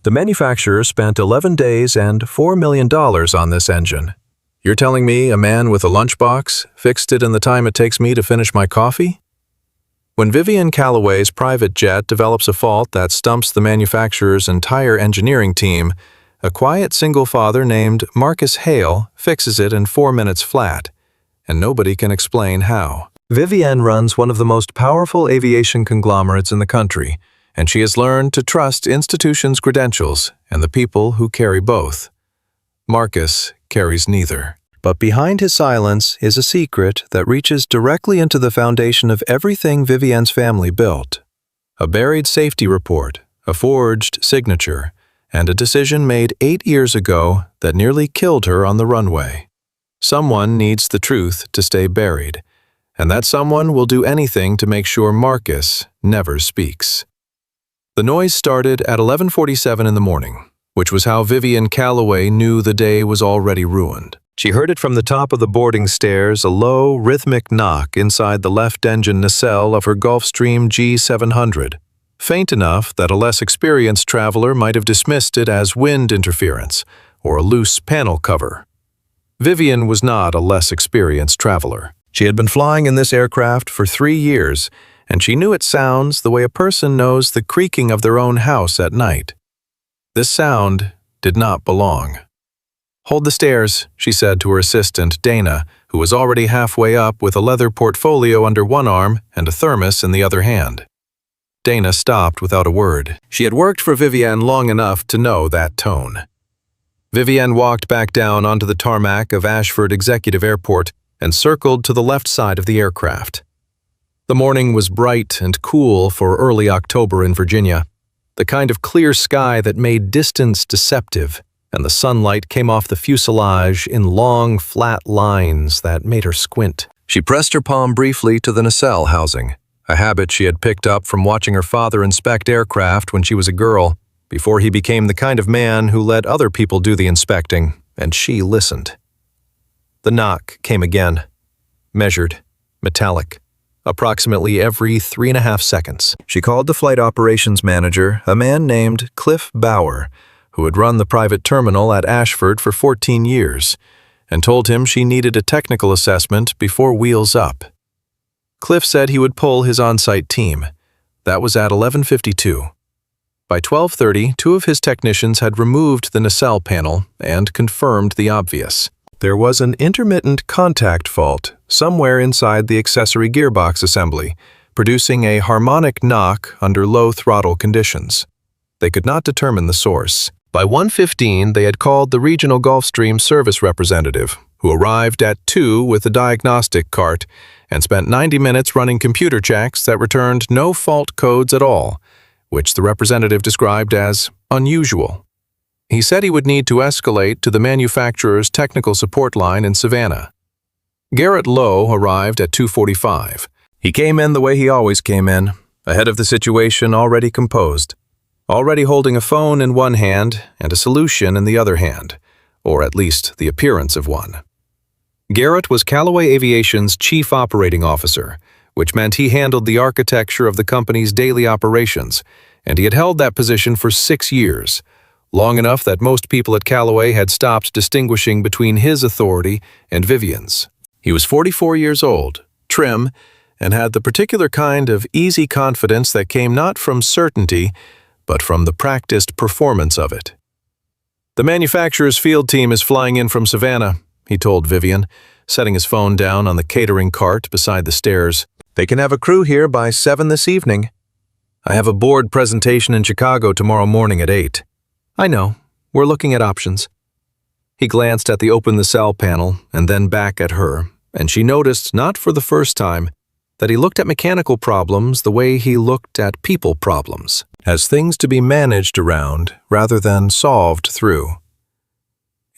The manufacturer spent 11 days and $4 million on this engine. You're telling me a man with a lunchbox fixed it in the time it takes me to finish my coffee? When Vivienne Calloway's private jet develops a fault that stumps the manufacturer's entire engineering team, a quiet single father named Marcus Hale fixes it in 4 minutes flat, and nobody can explain how. Vivienne runs one of the most powerful aviation conglomerates in the country, and she has learned to trust institutions' credentials and the people who carry both. Marcus carries neither. But behind his silence is a secret that reaches directly into the foundation of everything Vivienne's family built. A buried safety report, a forged signature, and a decision made 8 years ago that nearly killed her on the runway. Someone needs the truth to stay buried, and that someone will do anything to make sure Marcus never speaks. The noise started at 11:47 in the morning, which was how Vivienne Calloway knew the day was already ruined. She heard it from the top of the boarding stairs, a low, rhythmic knock inside the left engine nacelle of her Gulfstream G700, faint enough that a less experienced traveler might have dismissed it as wind interference or a loose panel cover. Vivienne was not a less experienced traveler. She had been flying in this aircraft for 3 years, and she knew its sounds the way a person knows the creaking of their own house at night. This sound did not belong. "Hold the stairs," she said to her assistant, Dana, who was already halfway up with a leather portfolio under one arm and a thermos in the other hand. Dana stopped without a word. She had worked for Vivienne long enough to know that tone. Vivienne walked back down onto the tarmac of Ashford Executive Airport and circled to the left side of the aircraft. The morning was bright and cool for early October in Virginia, the kind of clear sky that made distance deceptive, and the sunlight came off the fuselage in long, flat lines that made her squint. She pressed her palm briefly to the nacelle housing, a habit she had picked up from watching her father inspect aircraft when she was a girl, before he became the kind of man who let other people do the inspecting, and she listened. The knock came again, measured, metallic, approximately every 3.5 seconds. She called the flight operations manager, a man named Cliff Bauer, who had run the private terminal at Ashford for 14 years, and told him she needed a technical assessment before wheels up. Cliff said he would pull his on-site team. That was at 11:52. By 12:30, 2 of his technicians had removed the nacelle panel and confirmed the obvious. There was an intermittent contact fault somewhere inside the accessory gearbox assembly, producing a harmonic knock under low throttle conditions. They could not determine the source. By 1:15, they had called the regional Gulfstream service representative, who arrived at 2 with a diagnostic cart and spent 90 minutes running computer checks that returned no fault codes at all, which the representative described as unusual. He said he would need to escalate to the manufacturer's technical support line in Savannah. Garrett Lowe arrived at 2:45. He came in the way he always came in, ahead of the situation already composed, already holding a phone in one hand and a solution in the other hand, or at least the appearance of one. Garrett was Callaway Aviation's chief operating officer, which meant he handled the architecture of the company's daily operations, and he had held that position for 6 years, long enough that most people at Callaway had stopped distinguishing between his authority and Vivienne's. He was 44 years old, trim, and had the particular kind of easy confidence that came not from certainty, but from the practiced performance of it. "The manufacturer's field team is flying in from Savannah," he told Vivienne, setting his phone down on the catering cart beside the stairs. "They can have a crew here by 7 this evening. I have a board presentation in Chicago tomorrow morning at 8. "I know. We're looking at options." He glanced at the open nacelle panel and then back at her, and she noticed, not for the first time, that he looked at mechanical problems the way he looked at people problems, as things to be managed around rather than solved through.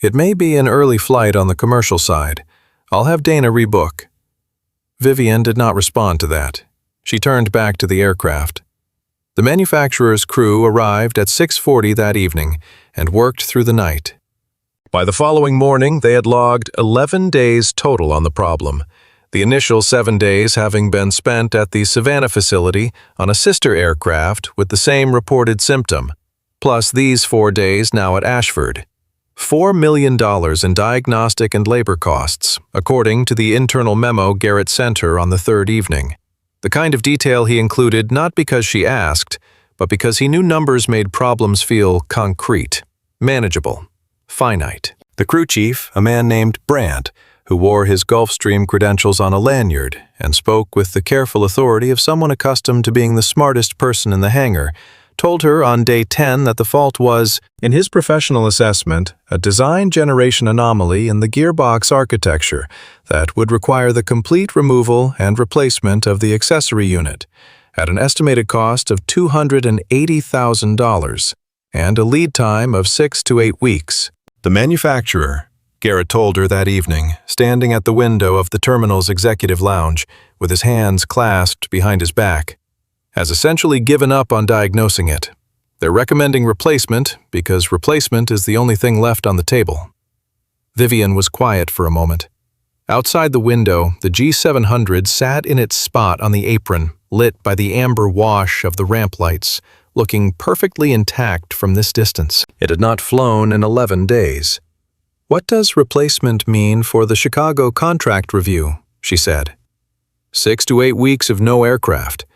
"It may be an early flight on the commercial side. I'll have Dana rebook." Vivienne did not respond to that. She turned back to the aircraft. The manufacturer's crew arrived at 6:40 that evening and worked through the night. By the following morning, they had logged 11 days total on the problem, the initial 7 days having been spent at the Savannah facility on a sister aircraft with the same reported symptom, plus these 4 days now at Ashford. $4 million in diagnostic and labor costs, according to the internal memo Garrett sent her on the third evening. The kind of detail he included not because she asked, but because he knew numbers made problems feel concrete, manageable, finite. The crew chief, a man named Brandt, who wore his Gulfstream credentials on a lanyard and spoke with the careful authority of someone accustomed to being the smartest person in the hangar, told her on day 10 that the fault was, in his professional assessment, a design generation anomaly in the gearbox architecture that would require the complete removal and replacement of the accessory unit at an estimated cost of $280,000 and a lead time of 6 to 8 weeks. The manufacturer, Garrett told her that evening, standing at the window of the terminal's executive lounge with his hands clasped behind his back, has essentially given up on diagnosing it. They're recommending replacement because replacement is the only thing left on the table. Vivienne was quiet for a moment. Outside the window, the G700 sat in its spot on the apron, lit by the amber wash of the ramp lights, looking perfectly intact from this distance. It had not flown in 11 days. "What does replacement mean for the Chicago contract review?" she said. 6 to 8 weeks of no aircraft.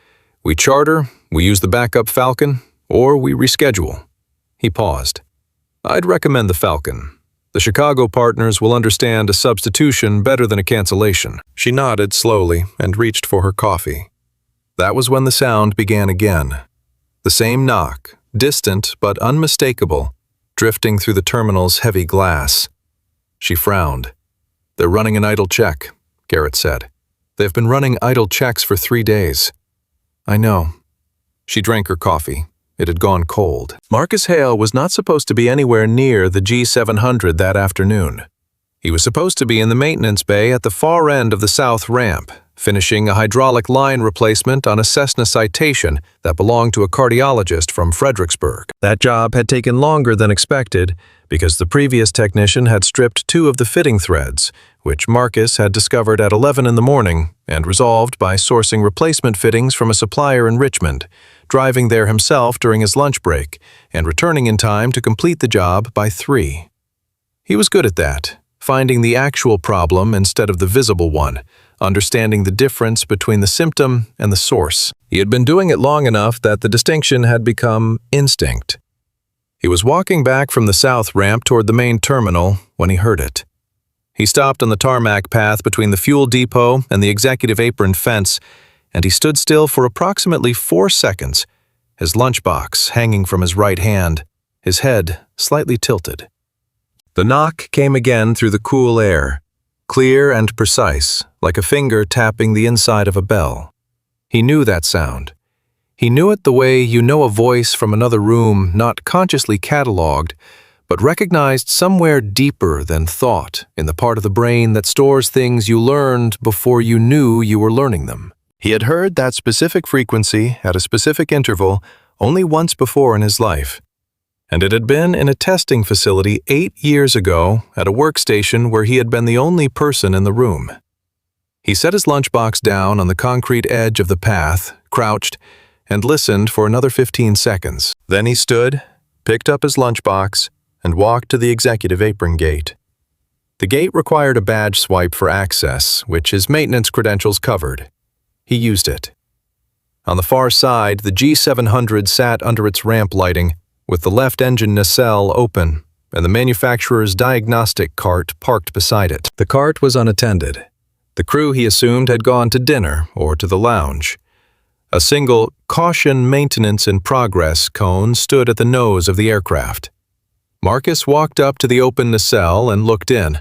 We charter, we use the backup Falcon, or we reschedule. He paused. "I'd recommend the Falcon. The Chicago partners will understand a substitution better than a cancellation." She nodded slowly and reached for her coffee. That was when the sound began again. The same knock, distant but unmistakable, drifting through the terminal's heavy glass. She frowned. "They're running an idle check," Garrett said. "They've been running idle checks for 3 days. "I know." She drank her coffee. It had gone cold. Marcus Hale was not supposed to be anywhere near the G700 that afternoon. He was supposed to be in the maintenance bay at the far end of the south ramp, finishing a hydraulic line replacement on a Cessna Citation that belonged to a cardiologist from Fredericksburg. That job had taken longer than expected because the previous technician had stripped 2 of the fitting threads, which Marcus had discovered at 11 in the morning and resolved by sourcing replacement fittings from a supplier in Richmond, driving there himself during his lunch break, and returning in time to complete the job by 3. He was good at that, finding the actual problem instead of the visible one, understanding the difference between the symptom and the source. He had been doing it long enough that the distinction had become instinct. He was walking back from the south ramp toward the main terminal when he heard it. He stopped on the tarmac path between the fuel depot and the executive apron fence, and he stood still for approximately 4 seconds, his lunchbox hanging from his right hand, his head slightly tilted. The knock came again through the cool air, clear and precise, like a finger tapping the inside of a bell. He knew that sound. He knew it the way you know a voice from another room not consciously cataloged, but recognized somewhere deeper than thought in the part of the brain that stores things you learned before you knew you were learning them. He had heard that specific frequency at a specific interval only once before in his life, and it had been in a testing facility 8 years ago at a workstation where he had been the only person in the room. He set his lunchbox down on the concrete edge of the path, crouched, and listened for another 15 seconds. Then he stood, picked up his lunchbox, and walked to the executive apron gate. The gate required a badge swipe for access, which his maintenance credentials covered. He used it. On the far side, the G700 sat under its ramp lighting, with the left engine nacelle open and the manufacturer's diagnostic cart parked beside it. The cart was unattended. The crew, he assumed, had gone to dinner or to the lounge. A single "Caution Maintenance in Progress" cone stood at the nose of the aircraft. Marcus walked up to the open nacelle and looked in.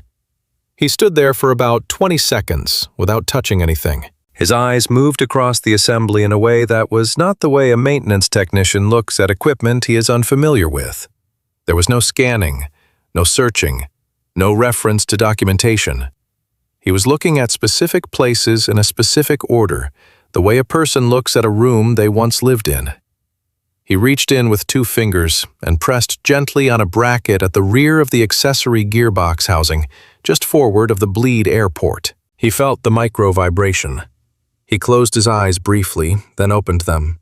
He stood there for about 20 seconds without touching anything. His eyes moved across the assembly in a way that was not the way a maintenance technician looks at equipment he is unfamiliar with. There was no scanning, no searching, no reference to documentation. He was looking at specific places in a specific order, the way a person looks at a room they once lived in. He reached in with 2 fingers and pressed gently on a bracket at the rear of the accessory gearbox housing, just forward of the bleed air port. He felt the micro vibration. He closed his eyes briefly, then opened them.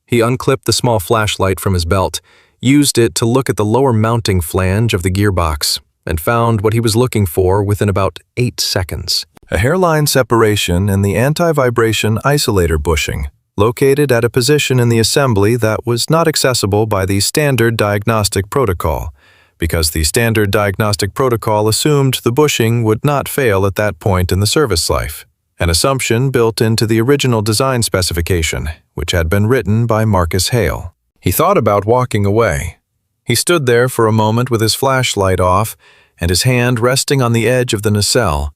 He unclipped the small flashlight from his belt, used it to look at the lower mounting flange of the gearbox, and found what he was looking for within about 8 seconds. A hairline separation in the anti-vibration isolator bushing, located at a position in the assembly that was not accessible by the standard diagnostic protocol, because the standard diagnostic protocol assumed the bushing would not fail at that point in the service life, an assumption built into the original design specification, which had been written by Marcus Hale. He thought about walking away. He stood there for a moment with his flashlight off and his hand resting on the edge of the nacelle,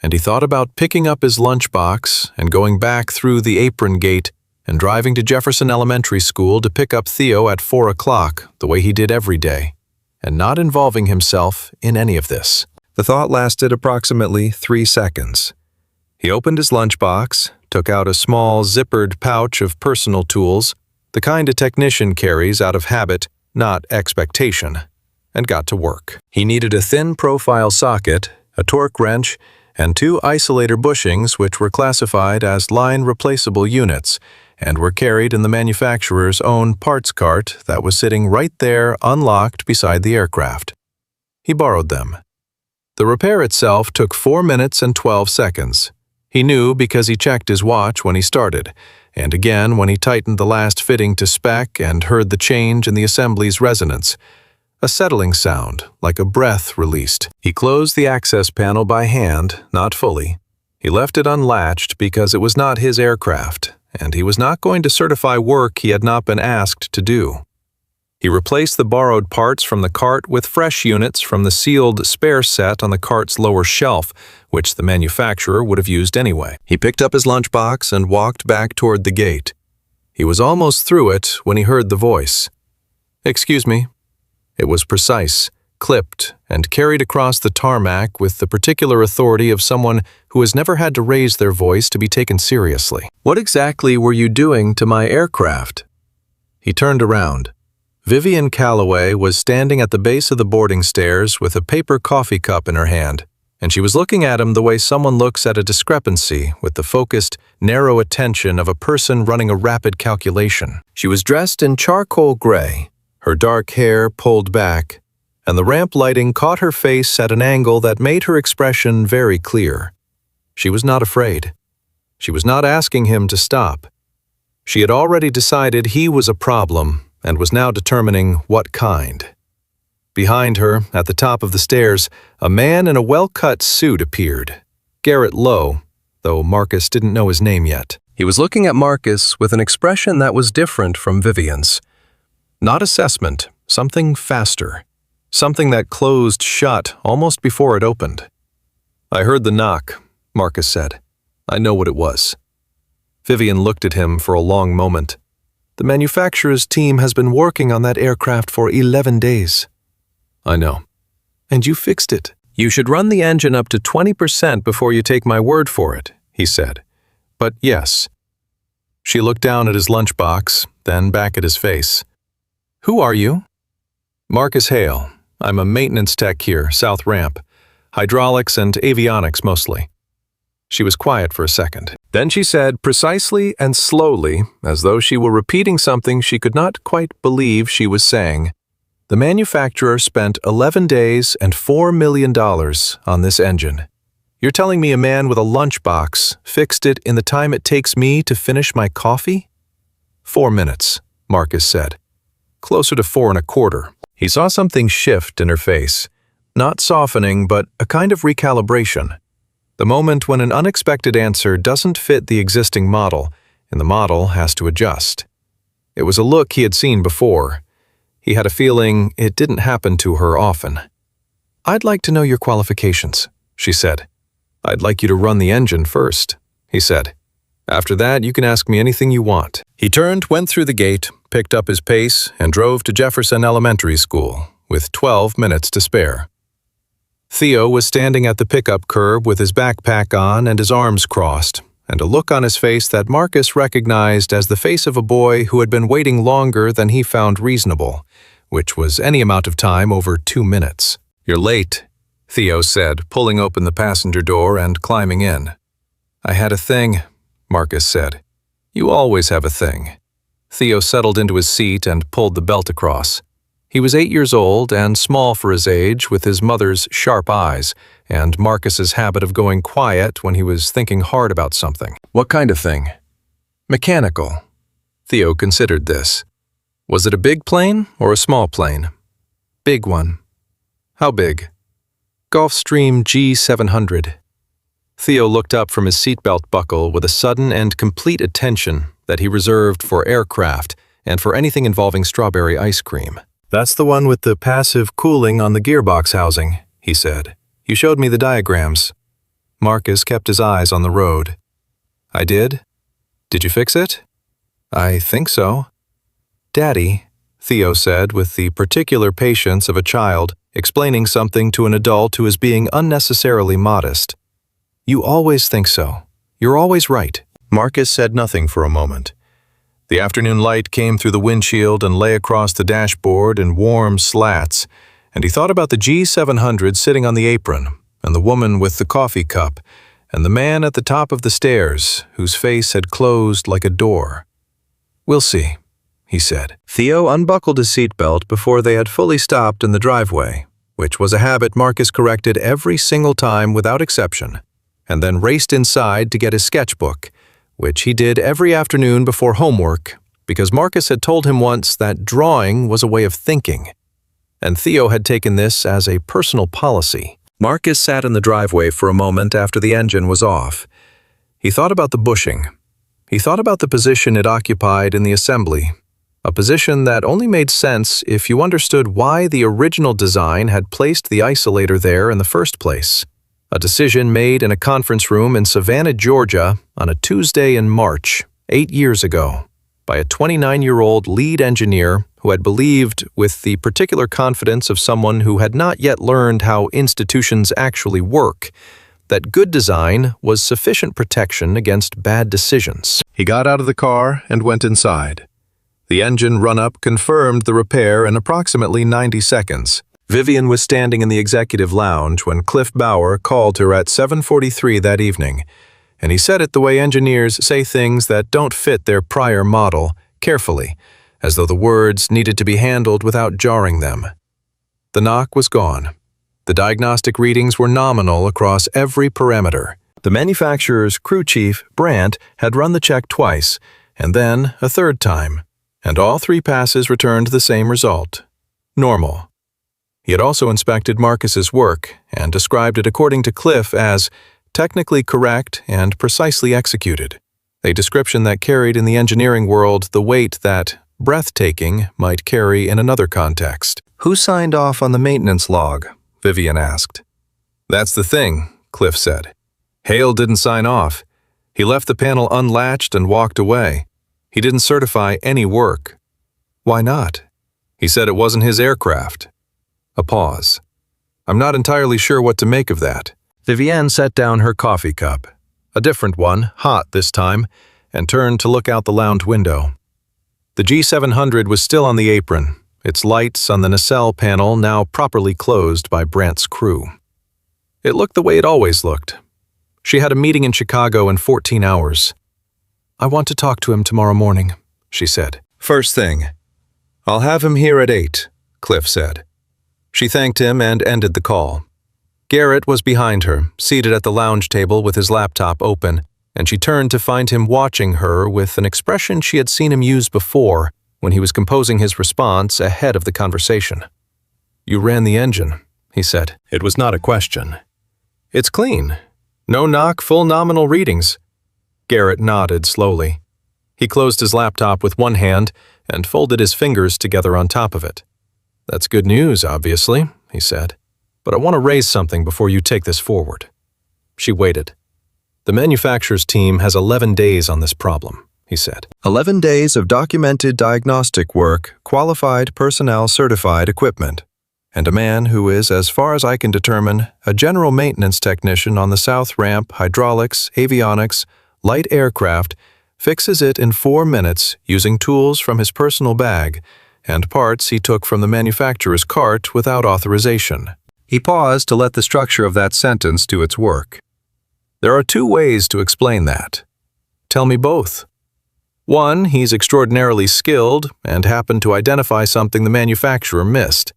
and he thought about picking up his lunchbox and going back through the apron gate and driving to Jefferson Elementary School to pick up Theo at 4 o'clock, the way he did every day, and not involving himself in any of this. The thought lasted approximately 3 seconds. He opened his lunchbox, took out a small zippered pouch of personal tools, the kind a technician carries out of habit, not expectation, and got to work. He needed a thin profile socket, a torque wrench, and 2 isolator bushings which were classified as line replaceable units and were carried in the manufacturer's own parts cart that was sitting right there unlocked beside the aircraft. He borrowed them. The repair itself took 4 minutes and 12 seconds. He knew because he checked his watch when he started, and again when he tightened the last fitting to spec and heard the change in the assembly's resonance. A settling sound, like a breath released. He closed the access panel by hand, not fully. He left it unlatched because it was not his aircraft, and he was not going to certify work he had not been asked to do. He replaced the borrowed parts from the cart with fresh units from the sealed spare set on the cart's lower shelf, which the manufacturer would have used anyway. He picked up his lunchbox and walked back toward the gate. He was almost through it when he heard the voice. "Excuse me." It was precise, clipped, and carried across the tarmac with the particular authority of someone who has never had to raise their voice to be taken seriously. "What exactly were you doing to my aircraft?" He turned around. Vivienne Calloway was standing at the base of the boarding stairs with a paper coffee cup in her hand, and she was looking at him the way someone looks at a discrepancy with the focused, narrow attention of a person running a rapid calculation. She was dressed in charcoal gray, her dark hair pulled back, and the ramp lighting caught her face at an angle that made her expression very clear. She was not afraid. She was not asking him to stop. She had already decided he was a problem and was now determining what kind. Behind her, at the top of the stairs, a man in a well-cut suit appeared. Garrett Lowe, though Marcus didn't know his name yet. He was looking at Marcus with an expression that was different from Vivienne's. Not assessment, something faster. Something that closed shut almost before it opened. "I heard the knock," Marcus said. "I know what it was." Vivienne looked at him for a long moment. "The manufacturer's team has been working on that aircraft for 11 days. "I know." "And you fixed it." "You should run the engine up to 20% before you take my word for it," he said. "But yes." She looked down at his lunchbox, then back at his face. "Who are you?" "Marcus Hale. I'm a maintenance tech here, South Ramp. Hydraulics and avionics mostly." She was quiet for a second. Then she said precisely and slowly, as though she were repeating something she could not quite believe she was saying, "The manufacturer spent 11 days and $4 million on this engine. You're telling me a man with a lunchbox fixed it in the time it takes me to finish my coffee?" 4 minutes, Marcus said. Closer to 4 1/4. He saw something shift in her face. Not softening, but a kind of recalibration. The moment when an unexpected answer doesn't fit the existing model, and the model has to adjust. It was a look he had seen before. He had a feeling it didn't happen to her often. "I'd like to know your qualifications," she said. "I'd like you to run the engine first," he said. "After that, you can ask me anything you want." He turned, went through the gate, picked up his pace, and drove to Jefferson Elementary School, with 12 minutes to spare. Theo was standing at the pickup curb with his backpack on and his arms crossed, and a look on his face that Marcus recognized as the face of a boy who had been waiting longer than he found reasonable, which was any amount of time over 2 minutes. "You're late," Theo said, pulling open the passenger door and climbing in. "I had a thing," Marcus said. "You always have a thing." Theo settled into his seat and pulled the belt across. He was 8 years old and small for his age, with his mother's sharp eyes and Marcus's habit of going quiet when he was thinking hard about something. What kind of thing? Mechanical. Theo considered this. Was it a big plane or a small plane? Big one. How big? Gulfstream G700. Theo looked up from his seatbelt buckle with a sudden and complete attention that he reserved for aircraft and for anything involving strawberry ice cream. That's the one with the passive cooling on the gearbox housing, he said. You showed me the diagrams. Marcus kept his eyes on the road. I did? Did you fix it? I think so. Daddy, Theo said with the particular patience of a child explaining something to an adult who is being unnecessarily modest. You always think so. You're always right. Marcus said nothing for a moment. The afternoon light came through the windshield and lay across the dashboard in warm slats, and he thought about the G700 sitting on the apron, and the woman with the coffee cup, and the man at the top of the stairs, whose face had closed like a door. We'll see, he said. Theo unbuckled his seatbelt before they had fully stopped in the driveway, which was a habit Marcus corrected every single time without exception, and then raced inside to get his sketchbook, which he did every afternoon before homework, because Marcus had told him once that drawing was a way of thinking, and Theo had taken this as a personal policy. Marcus sat in the driveway for a moment after the engine was off. He thought about the bushing. He thought about the position it occupied in the assembly, a position that only made sense if you understood why the original design had placed the isolator there in the first place. A decision made in a conference room in Savannah, Georgia, on a Tuesday in March, 8 years ago, by a 29-year-old lead engineer who had believed, with the particular confidence of someone who had not yet learned how institutions actually work, that good design was sufficient protection against bad decisions. He got out of the car and went inside. The engine run-up confirmed the repair in approximately 90 seconds. Vivienne was standing in the executive lounge when Cliff Bauer called her at 7:43 that evening, and he said it the way engineers say things that don't fit their prior model, carefully, as though the words needed to be handled without jarring them. The knock was gone. The diagnostic readings were nominal across every parameter. The manufacturer's crew chief, Brandt, had run the check twice, and then a third time, and all 3 passes returned the same result: normal. He had also inspected Marcus's work and described it according to Cliff as technically correct and precisely executed, a description that carried in the engineering world the weight that breathtaking might carry in another context. Who signed off on the maintenance log? Vivienne asked. That's the thing, Cliff said. Hale didn't sign off. He left the panel unlatched and walked away. He didn't certify any work. Why not? He said it wasn't his aircraft. A pause. I'm not entirely sure what to make of that. Vivienne set down her coffee cup, a different one, hot this time, and turned to look out the lounge window. The G700 was still on the apron, its lights on the nacelle panel now properly closed by Brandt's crew. It looked the way it always looked. She had a meeting in Chicago in 14 hours. I want to talk to him tomorrow morning, she said. First thing. I'll have him here at 8, Cliff said. She thanked him and ended the call. Garrett was behind her, seated at the lounge table with his laptop open, and she turned to find him watching her with an expression she had seen him use before when he was composing his response ahead of the conversation. You ran the engine, he said. It was not a question. It's clean. No knock, full nominal readings. Garrett nodded slowly. He closed his laptop with one hand and folded his fingers together on top of it. That's good news, obviously, he said. But I want to raise something before you take this forward. She waited. The manufacturer's team has 11 days on this problem, he said. 11 days of documented diagnostic work, qualified personnel certified equipment, and a man who is, as far as I can determine, a general maintenance technician on the south ramp, hydraulics, avionics, light aircraft, fixes it in 4 minutes using tools from his personal bag and parts he took from the manufacturer's cart without authorization. He paused to let the structure of that sentence do its work. There are 2 ways to explain that. Tell me both. One, he's extraordinarily skilled and happened to identify something the manufacturer missed.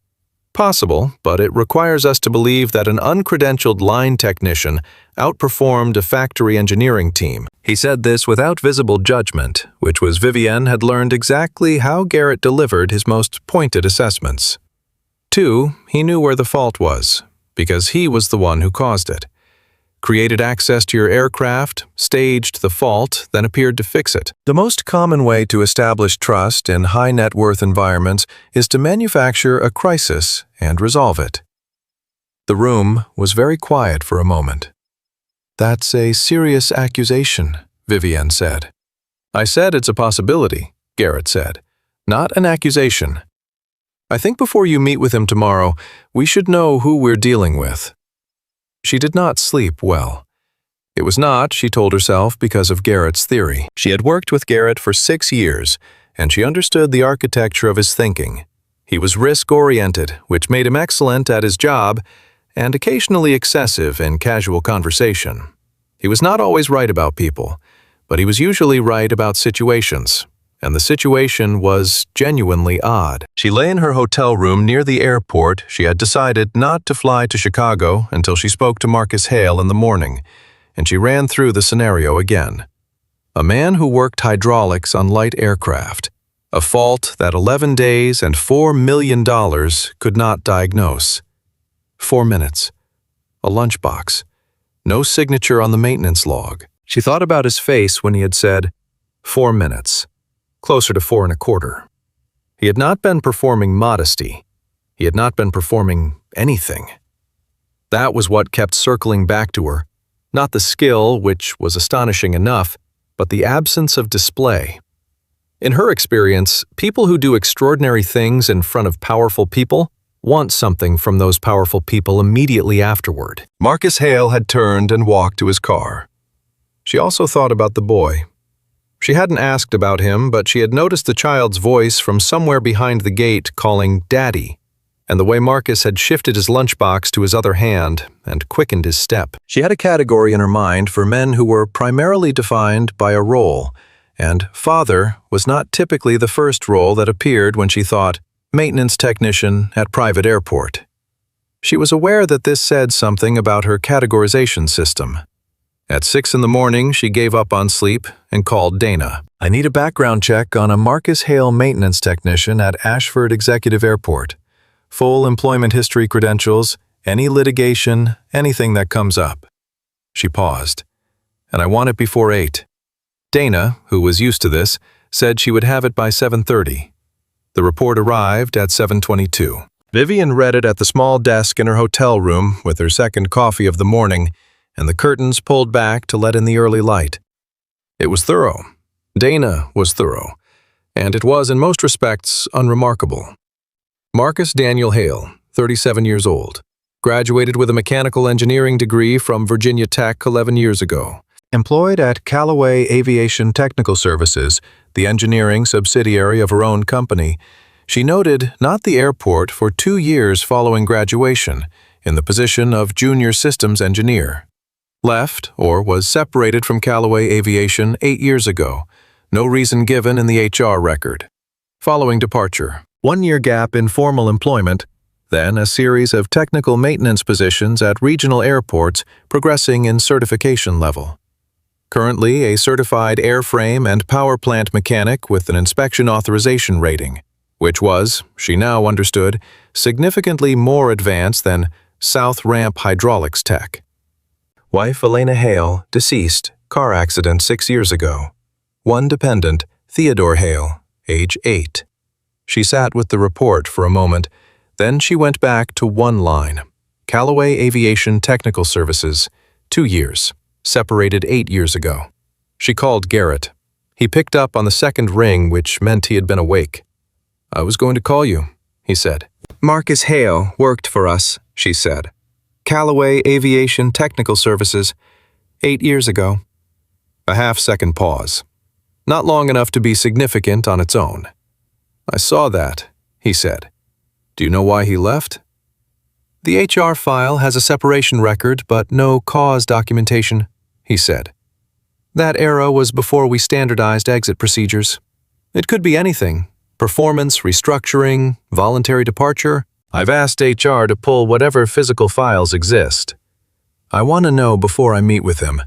Possible, but it requires us to believe that an uncredentialed line technician outperformed a factory engineering team. He said this without visible judgment, which was Vivienne had learned exactly how Garrett delivered his most pointed assessments. Two, he knew where the fault was, because he was the one who caused it. Created access to your aircraft, staged the fault, then appeared to fix it. The most common way to establish trust in high-net-worth environments is to manufacture a crisis and resolve it. The room was very quiet for a moment. "That's a serious accusation," Vivienne said. "I said it's a possibility," Garrett said, "not an accusation. I think before you meet with him tomorrow, we should know who we're dealing with." She did not sleep well. It was not, she told herself, because of Garrett's theory. She had worked with Garrett for 6 years, and she understood the architecture of his thinking. He was risk-oriented, which made him excellent at his job, and occasionally excessive in casual conversation. He was not always right about people, but he was usually right about situations, and the situation was genuinely odd. She lay in her hotel room near the airport. She had decided not to fly to Chicago until she spoke to Marcus Hale in the morning, and she ran through the scenario again. A man who worked hydraulics on light aircraft, a fault that 11 days and $4 million could not diagnose. 4 minutes. A lunchbox. No signature on the maintenance log. She thought about his face when he had said, 4 minutes. Closer to 4 1/4. He had not been performing modesty. He had not been performing anything. That was what kept circling back to her, not the skill, which was astonishing enough, but the absence of display. In her experience, people who do extraordinary things in front of powerful people want something from those powerful people immediately afterward. Marcus Hale had turned and walked to his car. She also thought about the boy. She hadn't asked about him, but she had noticed the child's voice from somewhere behind the gate calling Daddy, and the way Marcus had shifted his lunchbox to his other hand and quickened his step. She had a category in her mind for men who were primarily defined by a role, and father was not typically the first role that appeared when she thought maintenance technician at private airport. She was aware that this said something about her categorization system. At 6 in the morning, she gave up on sleep and called Dana. "I need a background check on a Marcus Hale maintenance technician at Ashford Executive Airport. Full employment history credentials, any litigation, anything that comes up." She paused. "And I want it before 8. Dana, who was used to this, said she would have it by 7:30. The report arrived at 7:22. Vivienne read it at the small desk in her hotel room with her second coffee of the morning, and the curtains pulled back to let in the early light. It was thorough. Dana was thorough, and it was in most respects unremarkable. Marcus Daniel Hale, 37 years old, graduated with a mechanical engineering degree from Virginia Tech 11 years ago. Employed at Callaway Aviation Technical Services, the engineering subsidiary of her own company, she noted not the airport for 2 years following graduation in the position of junior systems engineer. Left or was separated from Callaway Aviation 8 years ago, no reason given in the HR record. Following departure, 1-year gap in formal employment, then a series of technical maintenance positions at regional airports progressing in certification level. Currently a certified airframe and power plant mechanic with an inspection authorization rating, which was, she now understood, significantly more advanced than South Ramp hydraulics tech. Wife Elena Hale, deceased, car accident 6 years ago. One dependent, Theodore Hale, age 8. She sat with the report for a moment, then she went back to one line. Callaway Aviation Technical Services, 2 years, separated 8 years ago. She called Garrett. He picked up on the second ring, which meant he had been awake. "I was going to call you," he said. "Marcus Hale worked for us," she said. "Callaway Aviation Technical Services, 8 years ago." A half-second pause. Not long enough to be significant on its own. "I saw that," he said. "Do you know why he left?" "The HR file has a separation record but no cause documentation," he said. That era was before we standardized exit procedures. It could be anything: performance, restructuring, voluntary departure. I've asked HR to pull whatever physical files exist. I want to know before I meet with him.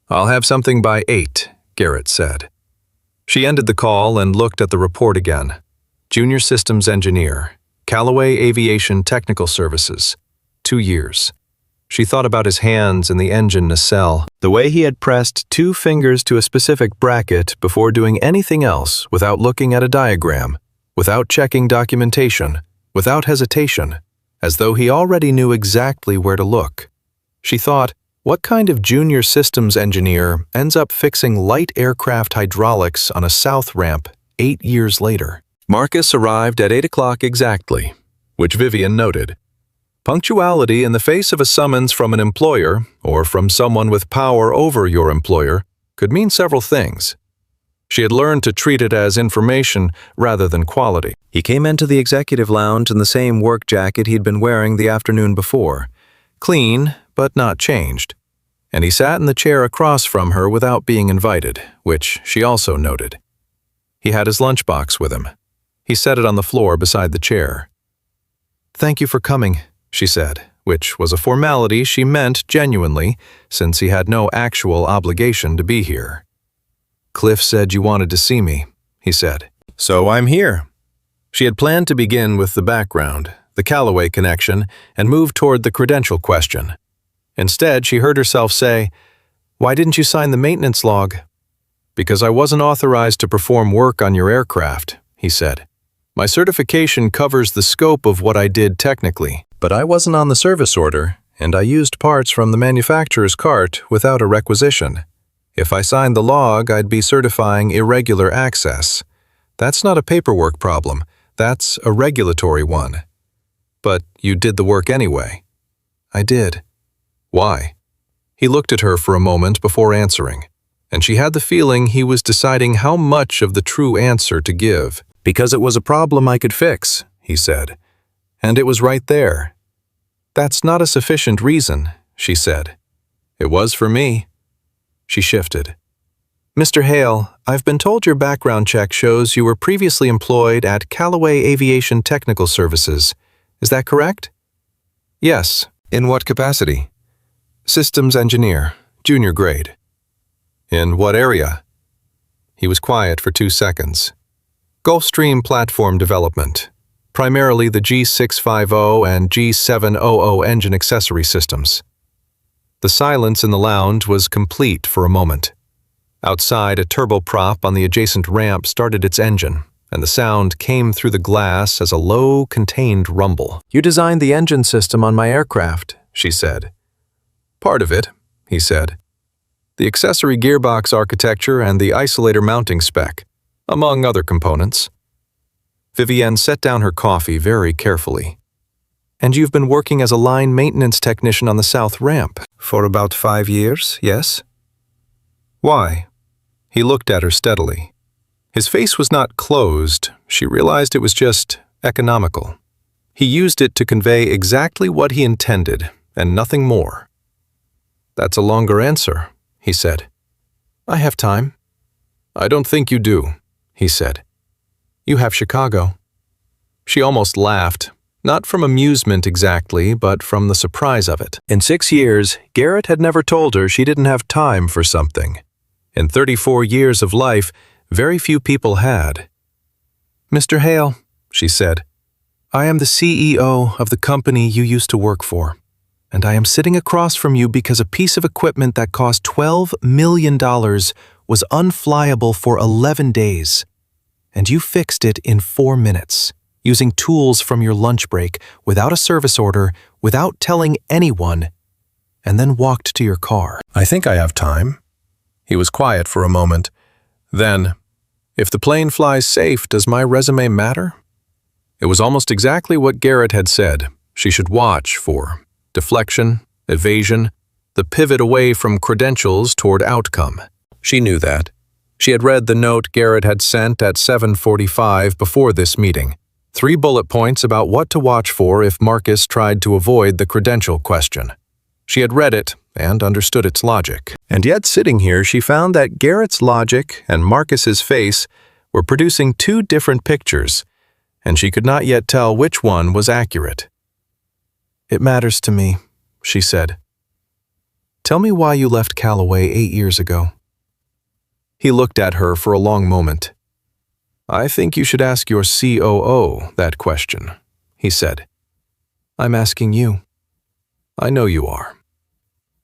I'll have something by 8, Garrett said. She ended the call and looked at the report again. Junior Systems Engineer, Calloway Aviation Technical Services, 2 years. She thought about his hands in the engine nacelle, the way he had pressed 2 fingers to a specific bracket before doing anything else without looking at a diagram, without checking documentation, without hesitation, as though he already knew exactly where to look. She thought, what kind of junior systems engineer ends up fixing light aircraft hydraulics on a south ramp 8 years later? Marcus arrived at 8 o'clock exactly, which Vivienne noted. Punctuality in the face of a summons from an employer, or from someone with power over your employer, could mean several things. She had learned to treat it as information rather than quality. He came into the executive lounge in the same work jacket he'd been wearing the afternoon before. Clean, but not changed. And he sat in the chair across from her without being invited, which she also noted. He had his lunchbox with him. He set it on the floor beside the chair. "Thank you for coming," she said, which was a formality she meant genuinely, since he had no actual obligation to be here. "Cliff said you wanted to see me," he said. "So I'm here." She had planned to begin with the background, the Calloway connection, and move toward the credential question. Instead, she heard herself say, "Why didn't you sign the maintenance log?" "Because I wasn't authorized to perform work on your aircraft," he said. "My certification covers the scope of what I did technically, but I wasn't on the service order, and I used parts from the manufacturer's cart without a requisition. If I signed the log, I'd be certifying irregular access. That's not a paperwork problem, that's a regulatory one." "But you did the work anyway." "I did." "Why?" He looked at her for a moment before answering, and she had the feeling he was deciding how much of the true answer to give. "Because it was a problem I could fix," he said. "And it was right there." "That's not a sufficient reason," she said. "It was for me." She shifted. "Mr. Hale, I've been told your background check shows you were previously employed at Calloway Aviation Technical Services. Is that correct?" "Yes." "In what capacity?" "Systems engineer, junior grade." "In what area?" He was quiet for 2 seconds. "Gulfstream platform development, primarily the G650 and G700 engine accessory systems." The silence in the lounge was complete for a moment. Outside, a turboprop on the adjacent ramp started its engine, and the sound came through the glass as a low, contained rumble. "You designed the engine system on my aircraft," she said. "Part of it," he said. "The accessory gearbox architecture and the isolator mounting spec, among other components." Vivienne set down her coffee very carefully. "And you've been working as a line maintenance technician on the south ramp for about 5 years, yes?" "Why?" He looked at her steadily. His face was not closed. She realized it was just economical. He used it to convey exactly what he intended, and nothing more. "That's a longer answer," he said. "I have time." "I don't think you do," he said. "You have Chicago." She almost laughed, not from amusement exactly, but from the surprise of it. In 6 years, Garrett had never told her she didn't have time for something. In 34 years of life, very few people had. "Mr. Hale," she said, "I am the CEO of the company you used to work for, and I am sitting across from you because a piece of equipment that cost $12 million was unflyable for 11 days, and you fixed it in 4 minutes, using tools from your lunch break, without a service order, without telling anyone, and then walked to your car." "I think I have time." He was quiet for a moment. Then, "If the plane flies safe, does my resume matter?" It was almost exactly what Garrett had said she should watch for: deflection, evasion, the pivot away from credentials toward outcome. She knew that. She had read the note Garrett had sent at 7:45 before this meeting. 3 bullet points about what to watch for if Marcus tried to avoid the credential question. She had read it, and understood its logic. And yet, sitting here, she found that Garrett's logic and Marcus's face were producing two different pictures, and she could not yet tell which one was accurate. "It matters to me," she said. "Tell me why you left Calloway 8 years ago." He looked at her for a long moment. "I think you should ask your COO that question," he said. "I'm asking you." "I know you are."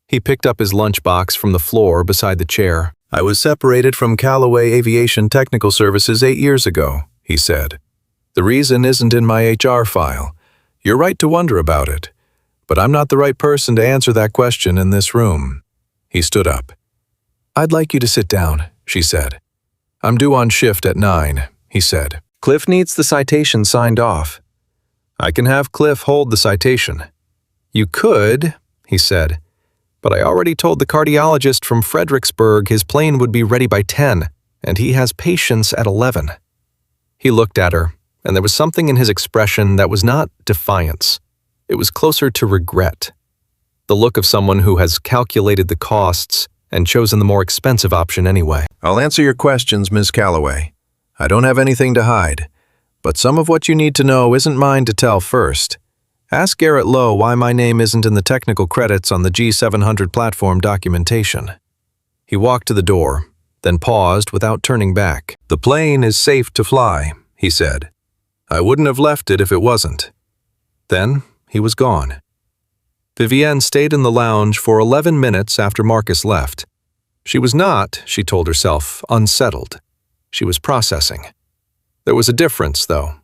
He picked up his lunchbox from the floor beside the chair. "I was separated from Calloway Aviation Technical Services 8 years ago," he said. "The reason isn't in my HR file. You're right to wonder about it, but I'm not the right person to answer that question in this room." He stood up. "I'd like you to sit down," she said. "I'm due on shift at 9, he said. "Cliff needs the citation signed off." "I can have Cliff hold the citation." "You could," he said, "but I already told the cardiologist from Fredericksburg his plane would be ready by 10, and he has patients at 11. He looked at her, and there was something in his expression that was not defiance. It was closer to regret. The look of someone who has calculated the costs and chosen the more expensive option anyway. "I'll answer your questions, Ms. Calloway. I don't have anything to hide, but some of what you need to know isn't mine to tell first. Ask Garrett Lowe why my name isn't in the technical credits on the G700 platform documentation." He walked to the door, then paused without turning back. "The plane is safe to fly," he said. "I wouldn't have left it if it wasn't." Then he was gone. Vivienne stayed in the lounge for 11 minutes after Marcus left. She was not, she told herself, unsettled. She was processing. There was a difference, though.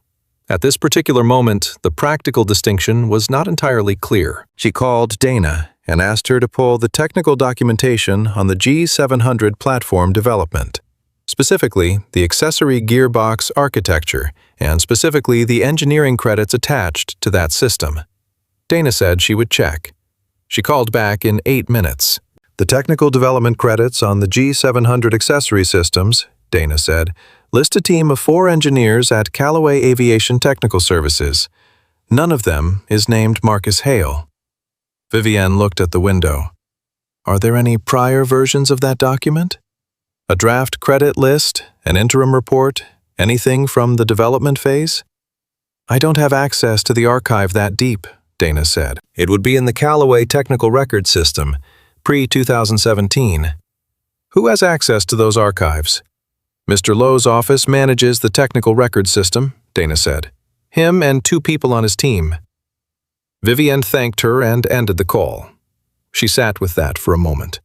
At this particular moment, the practical distinction was not entirely clear. She called Dana and asked her to pull the technical documentation on the G700 platform development, specifically the accessory gearbox architecture and specifically the engineering credits attached to that system. Dana said she would check. She called back in 8 minutes. "The technical development credits on the G700 accessory systems," Dana said, "list a team of 4 engineers at Calloway Aviation Technical Services. None of them is named Marcus Hale." Vivienne looked at the window. "Are there any prior versions of that document? A draft credit list, an interim report, anything from the development phase?" "I don't have access to the archive that deep," Dana said. "It would be in the Calloway Technical Record System, pre-2017. Who has access to those archives?" "Mr. Lowe's office manages the technical record system," Dana said. "Him and 2 people on his team." Vivienne thanked her and ended the call. She sat with that for a moment.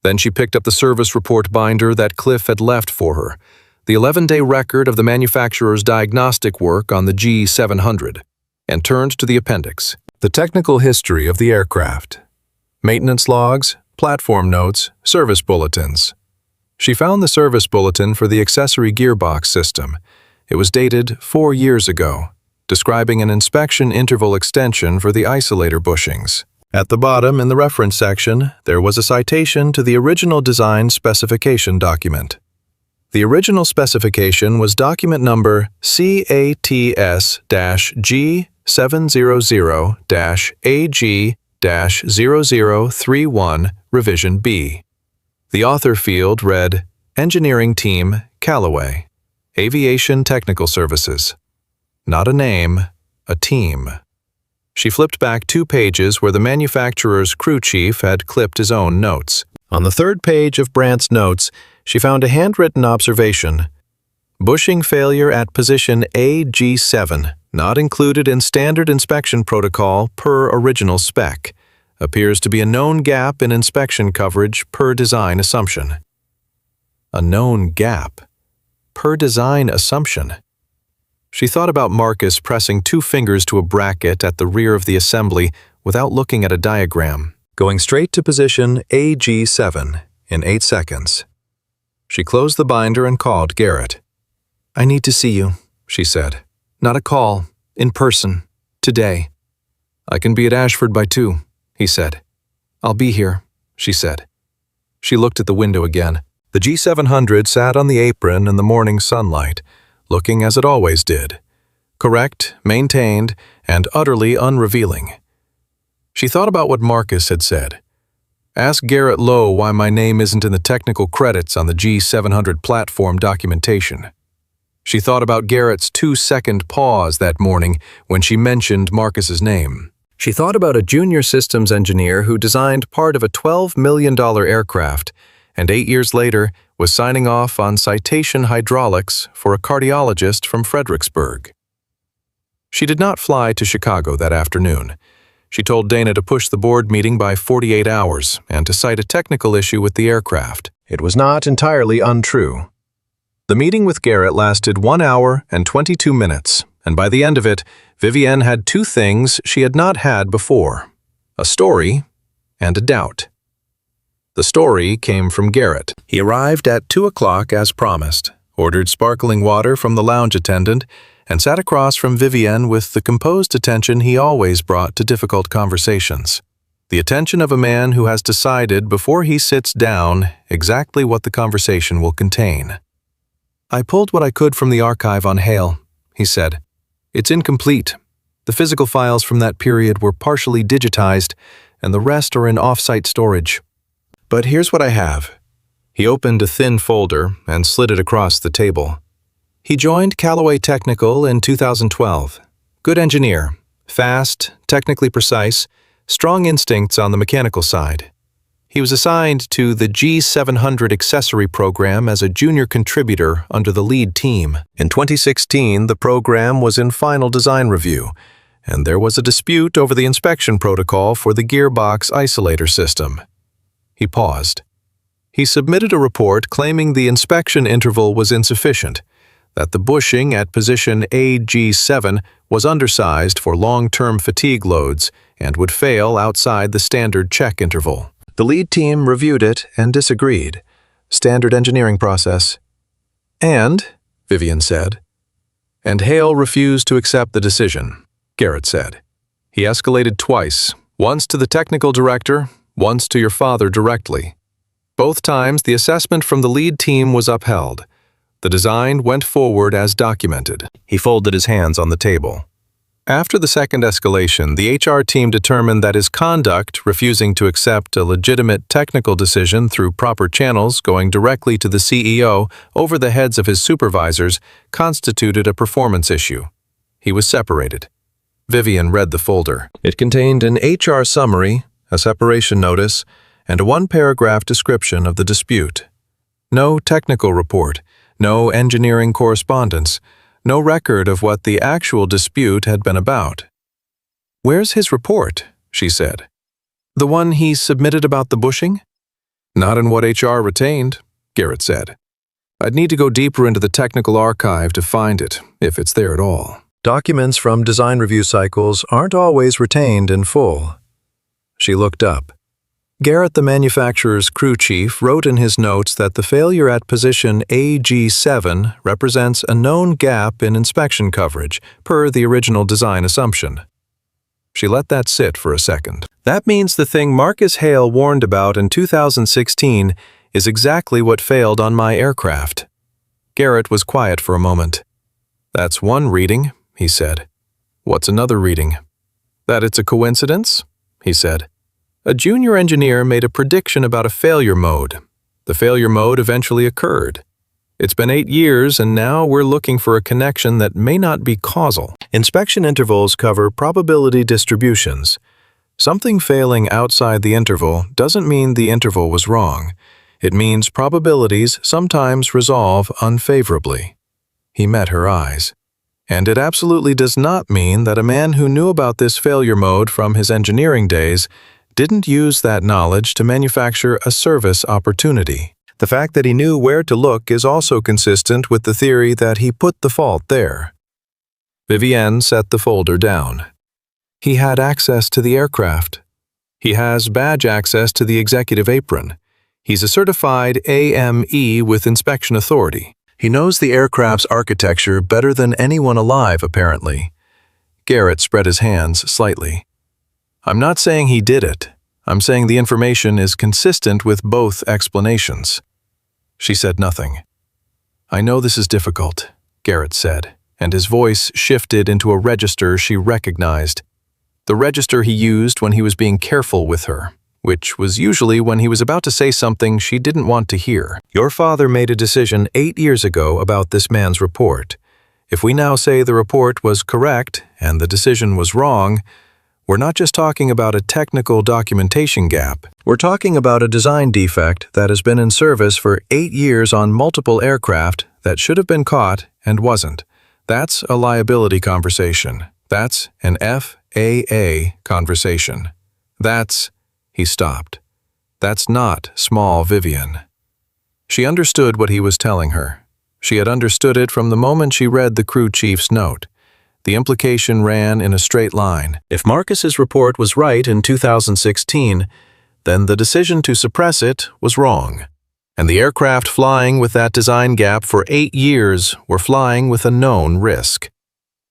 Then she picked up the service report binder that Cliff had left for her, the 11-day record of the manufacturer's diagnostic work on the G700, and turned to the appendix, the technical history of the aircraft, maintenance logs, platform notes, service bulletins. She found the service bulletin for the accessory gearbox system. It was dated 4 years ago, describing an inspection interval extension for the isolator bushings. At the bottom, in the reference section, there was a citation to the original design specification document. The original specification was document number CATS-G700-AG-0031, Revision B. The author field read, "Engineering Team, Calloway, Aviation Technical Services." Not a name, a team. She flipped back 2 pages where the manufacturer's crew chief had clipped his own notes. On the 3rd page of Brandt's notes, she found a handwritten observation. "Bushing failure at position AG7, not included in standard inspection protocol per original spec. Appears to be a known gap in inspection coverage per design assumption." A known gap. Per design assumption. She thought about Marcus pressing 2 fingers to a bracket at the rear of the assembly without looking at a diagram, going straight to position AG7 in 8 seconds. She closed the binder and called Garrett. "I need to see you," she said. "Not a call, in person, today." "I can be at Ashford by 2, he said. "I'll be here," she said. She looked at the window again. The G700 sat on the apron in the morning sunlight, looking as it always did, correct, maintained, and utterly unrevealing. She thought about what Marcus had said. Ask Garrett Lowe why my name isn't in the technical credits on the G700 platform documentation. She thought about Garrett's 2-second pause that morning when she mentioned Marcus's name. She thought about a junior systems engineer who designed part of a $12 million aircraft and 8 years later was signing off on citation hydraulics for a cardiologist from Fredericksburg. She did not fly to Chicago that afternoon. She told Dana to push the board meeting by 48 hours and to cite a technical issue with the aircraft. It was not entirely untrue. The meeting with Garrett lasted 1 hour and 22 minutes, and by the end of it, Vivienne had two things she had not had before: a story and a doubt. The story came from Garrett. He arrived at 2 o'clock as promised, ordered sparkling water from the lounge attendant, and sat across from Vivienne with the composed attention he always brought to difficult conversations. The attention of a man who has decided before he sits down exactly what the conversation will contain. "I pulled what I could from the archive on Hale," he said. "It's incomplete. The physical files from that period were partially digitized, and the rest are in off-site storage. But here's what I have." He opened a thin folder and slid it across the table. He joined Calloway Technical in 2012. Good engineer, fast, technically precise, strong instincts on the mechanical side. He was assigned to the G700 accessory program as a junior contributor under the lead team. In 2016, the program was in final design review, and there was a dispute over the inspection protocol for the gearbox isolator system. He paused. He submitted a report claiming the inspection interval was insufficient, that the bushing at position AG7 was undersized for long-term fatigue loads and would fail outside the standard check interval. The lead team reviewed it and disagreed. Standard engineering process. "And," Vivienne said. "And Hale refused to accept the decision," Garrett said. "He escalated twice, once to the technical director, once to your father directly. Both times the assessment from the lead team was upheld. The design went forward as documented." He folded his hands on the table. After the second escalation, the HR team determined that his conduct, refusing to accept a legitimate technical decision through proper channels going directly to the CEO over the heads of his supervisors, constituted a performance issue. He was separated. Vivienne read the folder. It contained an HR summary, a separation notice, and a 1-paragraph description of the dispute. No technical report, no engineering correspondence, no record of what the actual dispute had been about. "Where's his report?" she said. "The one he submitted about the bushing?" "Not in what HR retained," Garrett said. "I'd need to go deeper into the technical archive to find it, if it's there at all. Documents from design review cycles aren't always retained in full." She looked up. Garrett, the manufacturer's crew chief, wrote in his notes that the failure at position AG7 represents a known gap in inspection coverage, per the original design assumption. She let that sit for a second. "That means the thing Marcus Hale warned about in 2016 is exactly what failed on my aircraft." Garrett was quiet for a moment. "That's one reading," he said. "What's another reading?" "That it's a coincidence?" he said. "A junior engineer made a prediction about a failure mode. The failure mode eventually occurred. It's been 8 years, and now we're looking for a connection that may not be causal. Inspection intervals cover probability distributions. Something failing outside the interval doesn't mean the interval was wrong. It means probabilities sometimes resolve unfavorably." He met her eyes. "And it absolutely does not mean that a man who knew about this failure mode from his engineering days didn't use that knowledge to manufacture a service opportunity. The fact that he knew where to look is also consistent with the theory that he put the fault there." Vivienne set the folder down. "He had access to the aircraft. He has badge access to the executive apron. He's a certified AME with inspection authority. He knows the aircraft's architecture better than anyone alive, apparently." Garrett spread his hands slightly. "I'm not saying he did it. I'm saying the information is consistent with both explanations." She said nothing. "I know this is difficult," Garrett said, and his voice shifted into a register she recognized. The register he used when he was being careful with her, which was usually when he was about to say something she didn't want to hear. Your father made a decision 8 years ago about this man's report. If we now say the report was correct and the decision was wrong, we're not just talking about a technical documentation gap. We're talking about a design defect that has been in service for 8 years on multiple aircraft that should have been caught and wasn't. That's a liability conversation. That's an FAA conversation. He stopped. That's not small Vivienne. She understood what he was telling her. She had understood it from the moment she read the crew chief's note. The implication ran in a straight line. If Marcus's report was right in 2016, then the decision to suppress it was wrong. And the aircraft flying with that design gap for 8 years were flying with a known risk.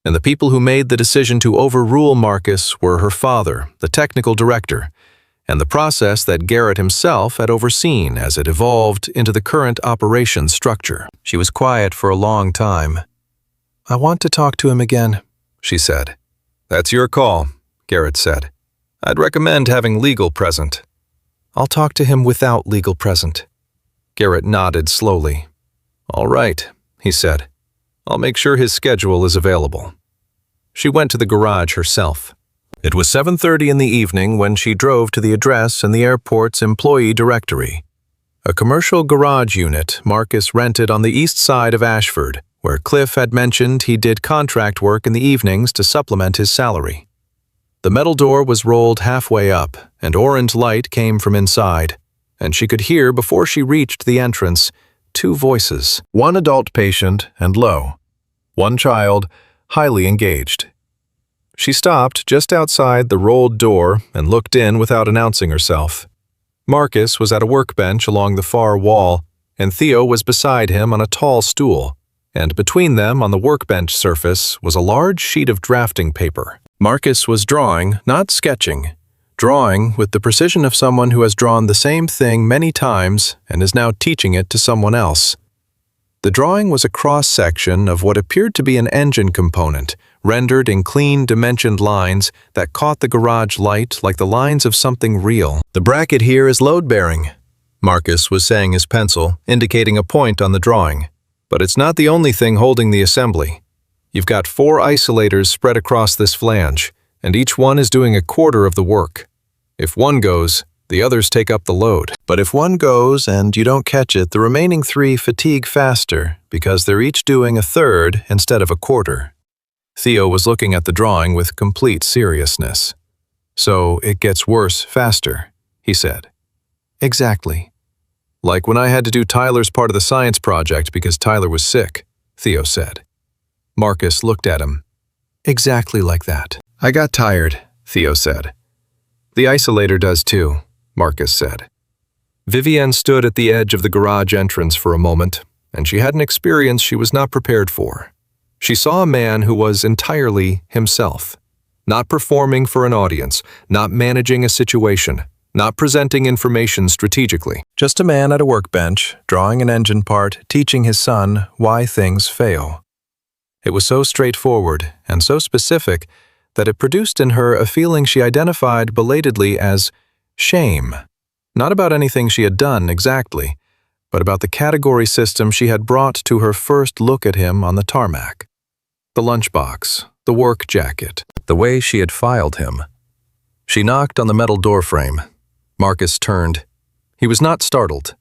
And the people who made the decision to overrule Marcus were her father, the technical director, and the process that Garrett himself had overseen as it evolved into the current operations structure. She was quiet for a long time. "I want to talk to him again," she said. "That's your call," Garrett said. "I'd recommend having legal present." "I'll talk to him without legal present." Garrett nodded slowly. "All right," he said. "I'll make sure his schedule is available." She went to the garage herself. It was 7:30 in the evening when she drove to the address in the airport's employee directory. A commercial garage unit Marcus rented on the east side of Ashford, where Cliff had mentioned he did contract work in the evenings to supplement his salary. The metal door was rolled halfway up, and orange light came from inside, and she could hear before she reached the entrance 2 voices, one adult patient and low, one child, highly engaged. She stopped just outside the rolled door and looked in without announcing herself. Marcus was at a workbench along the far wall, and Theo was beside him on a tall stool, and between them on the workbench surface was a large sheet of drafting paper. Marcus was drawing, not sketching, drawing with the precision of someone who has drawn the same thing many times and is now teaching it to someone else. The drawing was a cross-section of what appeared to be an engine component, rendered in clean, dimensioned lines that caught the garage light like the lines of something real. "The bracket here is load-bearing," Marcus was saying his pencil, indicating a point on the drawing. "But it's not the only thing holding the assembly. You've got 4 isolators spread across this flange, and each one is doing a quarter of the work. If one goes, the others take up the load. But if one goes and you don't catch it, the remaining 3 fatigue faster because they're each doing a third instead of a quarter." Theo was looking at the drawing with complete seriousness. "So it gets worse faster," he said. "Exactly. Like when I had to do Tyler's part of the science project because Tyler was sick," Theo said. Marcus looked at him. "Exactly like that." "I got tired," Theo said. "The isolator does too," Marcus said. Vivienne stood at the edge of the garage entrance for a moment, and she had an experience she was not prepared for. She saw a man who was entirely himself, not performing for an audience, not managing a situation, not presenting information strategically. Just a man at a workbench, drawing an engine part, teaching his son why things fail. It was so straightforward and so specific that it produced in her a feeling she identified belatedly as shame. Not about anything she had done exactly, but about the category system she had brought to her first look at him on the tarmac. The lunchbox, the work jacket, the way she had filed him. She knocked on the metal doorframe. Marcus turned. He was not startled.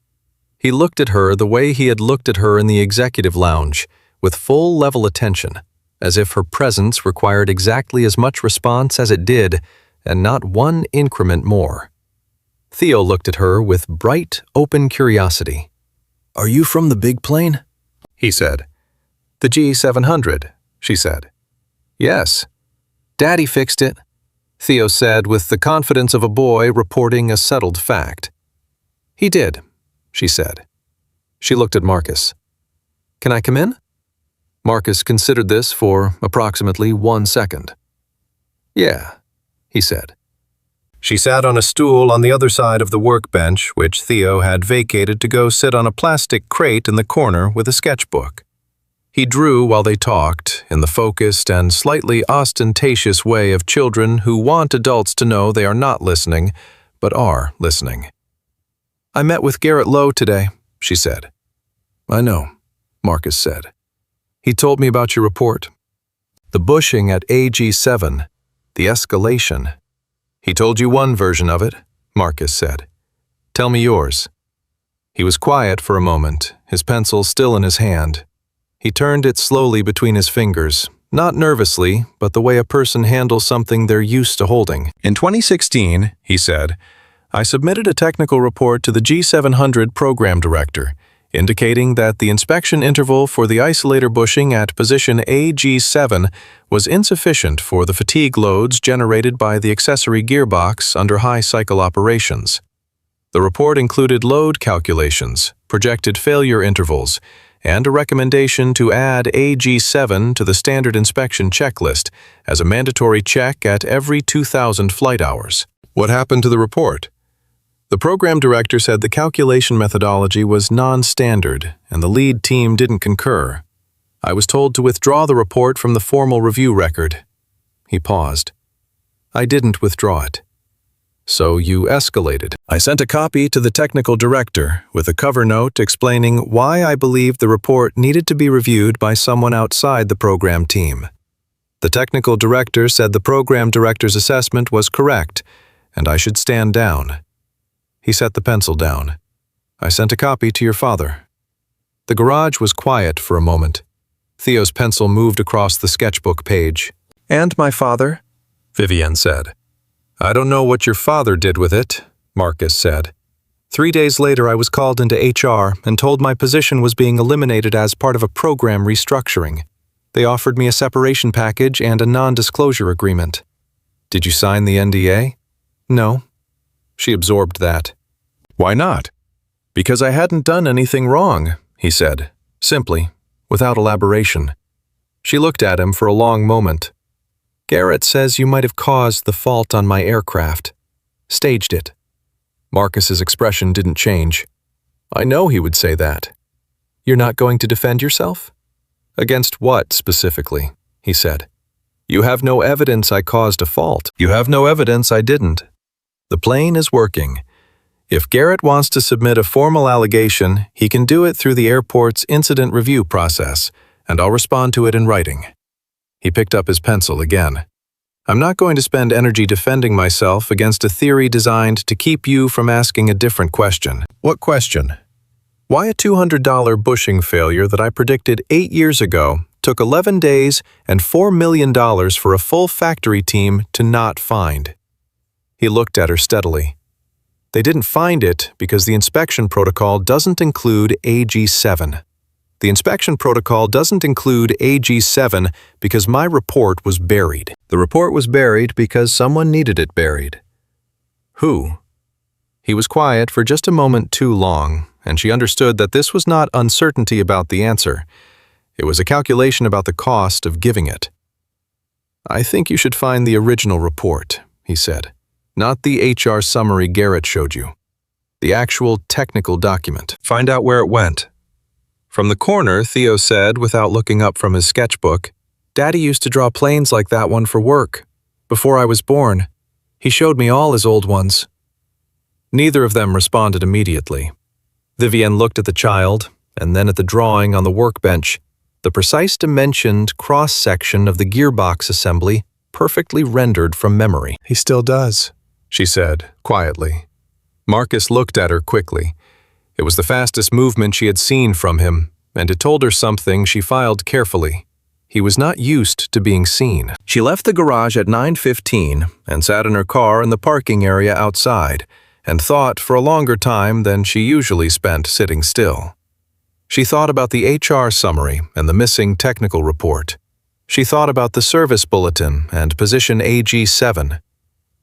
He looked at her the way he had looked at her in the executive lounge, with full-level attention, as if her presence required exactly as much response as it did, and not one increment more. Theo looked at her with bright, open curiosity. "Are you from the big plane?" he said. "The G700, she said. "Yes. Daddy fixed it," Theo said with the confidence of a boy reporting a settled fact. "He did," she said. She looked at Marcus. "Can I come in?" Marcus considered this for approximately 1 second. "Yeah," he said. She sat on a stool on the other side of the workbench, which Theo had vacated to go sit on a plastic crate in the corner with a sketchbook. He drew while they talked, in the focused and slightly ostentatious way of children who want adults to know they are not listening, but are listening. "I met with Garrett Lowe today," she said. "I know," Marcus said. "He told me about your report. The bushing at AG7, the escalation." "He told you one version of it," Marcus said. "Tell me yours." He was quiet for a moment, his pencil still in his hand. He turned it slowly between his fingers, not nervously, but the way a person handles something they're used to holding. "In 2016, he said, I submitted a technical report to the G700 program director, indicating that the inspection interval for the isolator bushing at position AG7 was insufficient for the fatigue loads generated by the accessory gearbox under high cycle operations. The report included load calculations, projected failure intervals, and a recommendation to add AG7 to the standard inspection checklist as a mandatory check at every 2,000 flight hours. What happened to the report? The program director said the calculation methodology was non-standard and the lead team didn't concur. I was told to withdraw the report from the formal review record. He paused. I didn't withdraw it. So you escalated. I sent a copy to the technical director with a cover note explaining why I believed the report needed to be reviewed by someone outside the program team. The technical director said the program director's assessment was correct and I should stand down. He set the pencil down. I sent a copy to your father. The garage was quiet for a moment. Theo's pencil moved across the sketchbook page. And my father? Vivienne said. I don't know what your father did with it, Marcus said. 3 days later, I was called into HR and told my position was being eliminated as part of a program restructuring. They offered me a separation package and a non-disclosure agreement. Did you sign the NDA? No. She absorbed that. Why not? Because I hadn't done anything wrong, he said, simply, without elaboration. She looked at him for a long moment. Garrett says you might have caused the fault on my aircraft. Staged it. Marcus's expression didn't change. I know he would say that. You're not going to defend yourself? Against what, specifically? He said. You have no evidence I caused a fault. You have no evidence I didn't. The plane is working. If Garrett wants to submit a formal allegation, he can do it through the airport's incident review process, and I'll respond to it in writing. He picked up his pencil again. I'm not going to spend energy defending myself against a theory designed to keep you from asking a different question. What question? Why a $200 bushing failure that I predicted 8 years ago took 11 days and $4 million for a full factory team to not find? He looked at her steadily. They didn't find it because the inspection protocol doesn't include AG7. The inspection protocol doesn't include AG7 because my report was buried. The report was buried because someone needed it buried. Who? He was quiet for just a moment too long, and she understood that this was not uncertainty about the answer. It was a calculation about the cost of giving it. I think you should find the original report, he said, not the HR summary Garrett showed you. The actual technical document. Find out where it went. From the corner, Theo said, without looking up from his sketchbook, Daddy used to draw planes like that one for work. Before I was born, he showed me all his old ones. Neither of them responded immediately. Vivienne looked at the child, and then at the drawing on the workbench, the precise dimensioned cross-section of the gearbox assembly perfectly rendered from memory. He still does, she said, quietly. Marcus looked at her quickly. It was the fastest movement she had seen from him, and it told her something she filed carefully. He was not used to being seen. She left the garage at 9:15 and sat in her car in the parking area outside, and thought for a longer time than she usually spent sitting still. She thought about the HR summary and the missing technical report. She thought about the service bulletin and position AG7.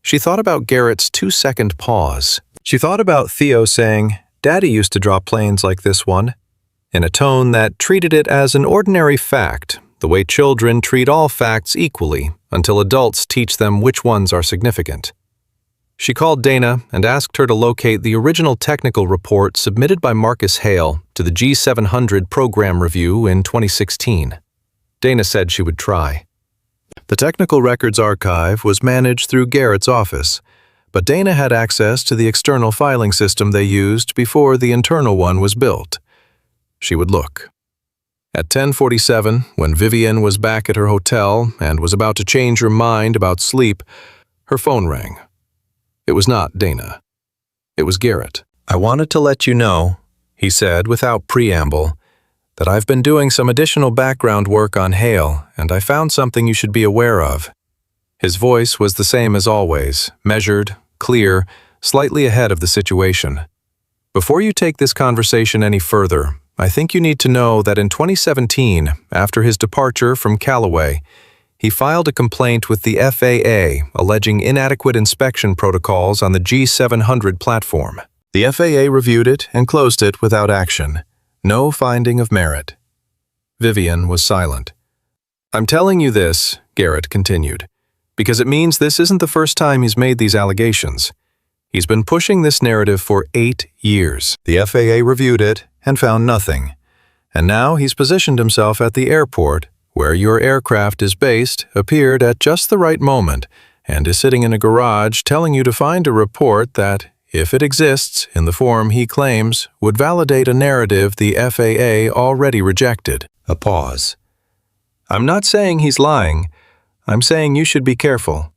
She thought about Garrett's 2-second pause. She thought about Theo saying, Daddy used to draw planes like this one, in a tone that treated it as an ordinary fact, the way children treat all facts equally until adults teach them which ones are significant. She called Dana and asked her to locate the original technical report submitted by Marcus Hale to the G700 program review in 2016. Dana said she would try. The Technical Records Archive was managed through Garrett's office, but Dana had access to the external filing system they used before the internal one was built. She would look. At 10:47, when Vivienne was back at her hotel and was about to change her mind about sleep, her phone rang. It was not Dana. It was Garrett. "I wanted to let you know," he said without preamble, "that I've been doing some additional background work on Hale, and I found something you should be aware of." His voice was the same as always, measured, clear, slightly ahead of the situation. "Before you take this conversation any further, I think you need to know that in 2017, after his departure from Calloway, he filed a complaint with the FAA alleging inadequate inspection protocols on the G700 platform. The FAA reviewed it and closed it without action. No finding of merit." Vivienne was silent. "I'm telling you this," Garrett continued, "because it means this isn't the first time he's made these allegations. He's been pushing this narrative for 8 years. The FAA reviewed it and found nothing. And now he's positioned himself at the airport, where your aircraft is based, appeared at just the right moment, and is sitting in a garage telling you to find a report that, if it exists in the form he claims, would validate a narrative the FAA already rejected." A pause. "I'm not saying he's lying. I'm saying you should be careful."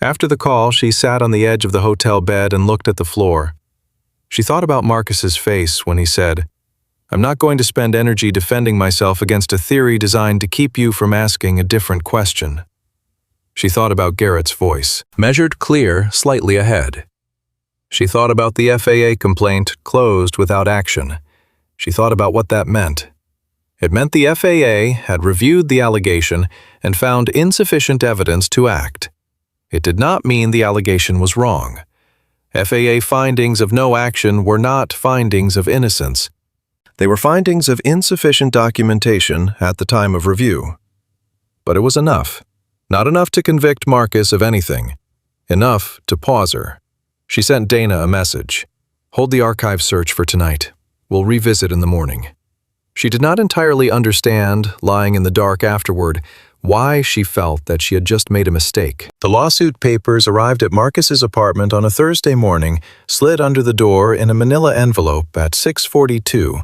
After the call, she sat on the edge of the hotel bed and looked at the floor. She thought about Marcus's face when he said, "I'm not going to spend energy defending myself against a theory designed to keep you from asking a different question." She thought about Garrett's voice, measured clear, slightly ahead. She thought about the FAA complaint closed without action. She thought about what that meant. It meant the FAA had reviewed the allegation and found insufficient evidence to act. It did not mean the allegation was wrong. FAA findings of no action were not findings of innocence. They were findings of insufficient documentation at the time of review. But it was enough. Not enough to convict Marcus of anything. Enough to pause her. She sent Dana a message. "Hold the archive search for tonight. We'll revisit in the morning." She did not entirely understand, lying in the dark afterward, why she felt that she had just made a mistake. The lawsuit papers arrived at Marcus's apartment on a Thursday morning, slid under the door in a manila envelope at 6:42,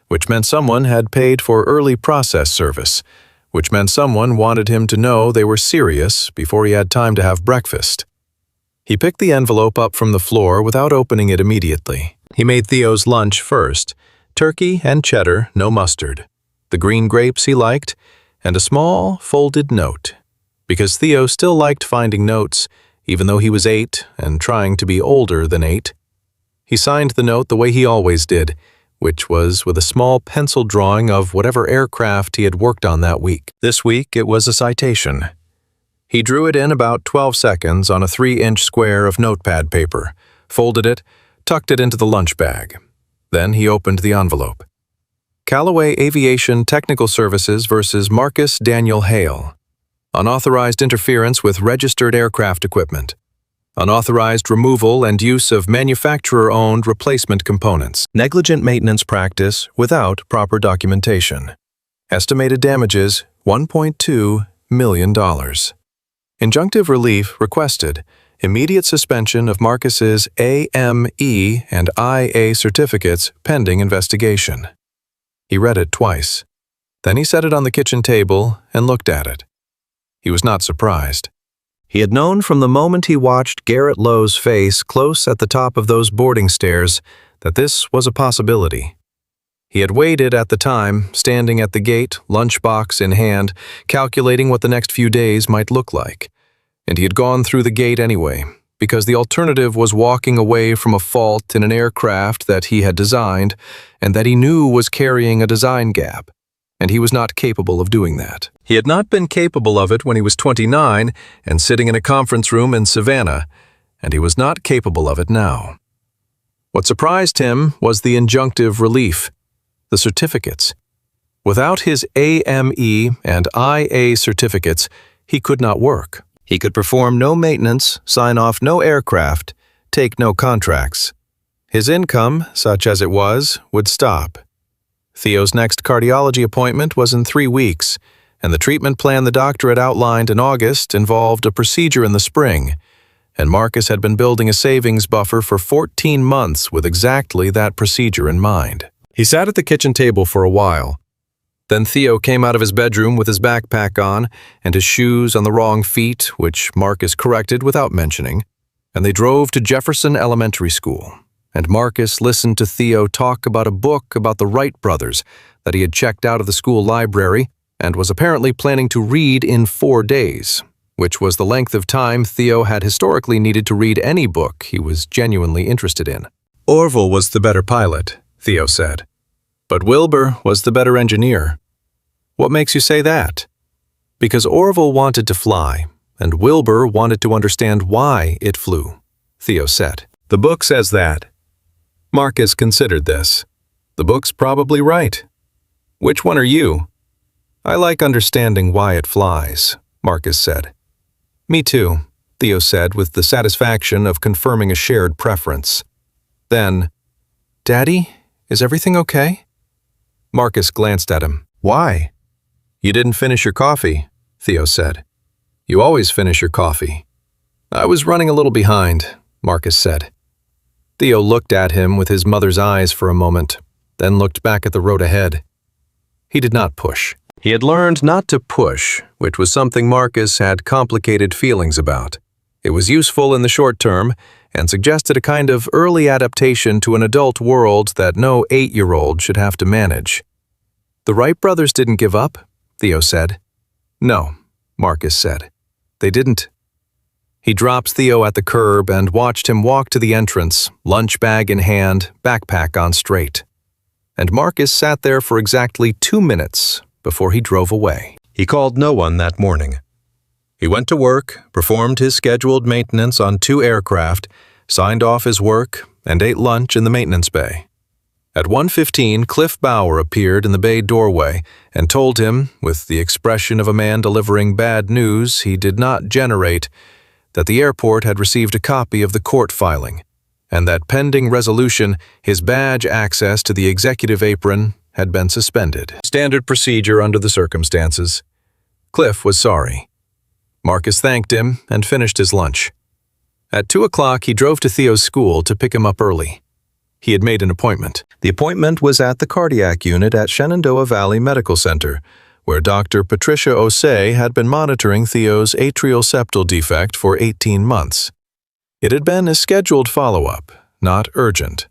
which meant someone had paid for early process service, which meant someone wanted him to know they were serious before he had time to have breakfast. He picked the envelope up from the floor without opening it immediately. He made Theo's lunch first, turkey and cheddar, no mustard. The green grapes he liked, and a small, folded note, because Theo still liked finding notes, even though he was 8 and trying to be older than 8. He signed the note the way he always did, which was with a small pencil drawing of whatever aircraft he had worked on that week. This week it was a citation. He drew it in about 12 seconds on a 3-inch square of notepad paper, folded it, tucked it into the lunch bag. Then he opened the envelope. Calloway Aviation Technical Services versus Marcus Daniel Hale. Unauthorized interference with registered aircraft equipment. Unauthorized removal and use of manufacturer-owned replacement components. Negligent maintenance practice without proper documentation. Estimated damages, $1.2 million. Injunctive relief requested. Immediate suspension of Marcus's AME and IA certificates pending investigation. He read it twice. Then he set it on the kitchen table and looked at it. He was not surprised. He had known from the moment he watched Garrett Lowe's face close at the top of those boarding stairs that this was a possibility. He had waited at the time, standing at the gate, lunchbox in hand, calculating what the next few days might look like. And he had gone through the gate anyway, because the alternative was walking away from a fault in an aircraft that he had designed and that he knew was carrying a design gap, and he was not capable of doing that. He had not been capable of it when he was 29 and sitting in a conference room in Savannah, and he was not capable of it now. What surprised him was the injunctive relief, the certificates. Without his AME and IA certificates, he could not work. He could perform no maintenance, sign off no aircraft, take no contracts. His income, such as it was, would stop. Theo's next cardiology appointment was in 3 weeks, and the treatment plan the doctor had outlined in August involved a procedure in the spring, and Marcus had been building a savings buffer for 14 months with exactly that procedure in mind. He sat at the kitchen table for a while. Then Theo came out of his bedroom with his backpack on and his shoes on the wrong feet, which Marcus corrected without mentioning, and they drove to Jefferson Elementary School. And Marcus listened to Theo talk about a book about the Wright brothers that he had checked out of the school library and was apparently planning to read in 4 days, which was the length of time Theo had historically needed to read any book he was genuinely interested in. Orville was the better pilot, Theo said, but Wilbur was the better engineer. What makes you say that? Because Orville wanted to fly, and Wilbur wanted to understand why it flew, Theo said. The book says that. Marcus considered this. The book's probably right. Which one are you? I like understanding why it flies, Marcus said. Me too, Theo said with the satisfaction of confirming a shared preference. Then, Daddy, is everything okay? Marcus glanced at him. Why? You didn't finish your coffee, Theo said. You always finish your coffee. I was running a little behind, Marcus said. Theo looked at him with his mother's eyes for a moment, then looked back at the road ahead. He did not push. He had learned not to push, which was something Marcus had complicated feelings about. It was useful in the short term and suggested a kind of early adaptation to an adult world that no 8-year-old should have to manage. The Wright brothers didn't give up, Theo said. No, Marcus said. They didn't. He dropped Theo at the curb and watched him walk to the entrance, lunch bag in hand, backpack on straight. And Marcus sat there for exactly 2 minutes before he drove away. He called no one that morning. He went to work, performed his scheduled maintenance on 2 aircraft, signed off his work, and ate lunch in the maintenance bay. At 1:15, Cliff Bauer appeared in the bay doorway and told him, with the expression of a man delivering bad news he did not generate, that the airport had received a copy of the court filing, and that pending resolution, his badge access to the executive apron had been suspended. Standard procedure under the circumstances. Cliff was sorry. Marcus thanked him and finished his lunch. At 2 o'clock, he drove to Theo's school to pick him up early. He had made an appointment. The appointment was at the cardiac unit at Shenandoah Valley Medical Center, where Dr. Patricia Osei had been monitoring Theo's atrial septal defect for 18 months. It had been a scheduled follow-up, not urgent.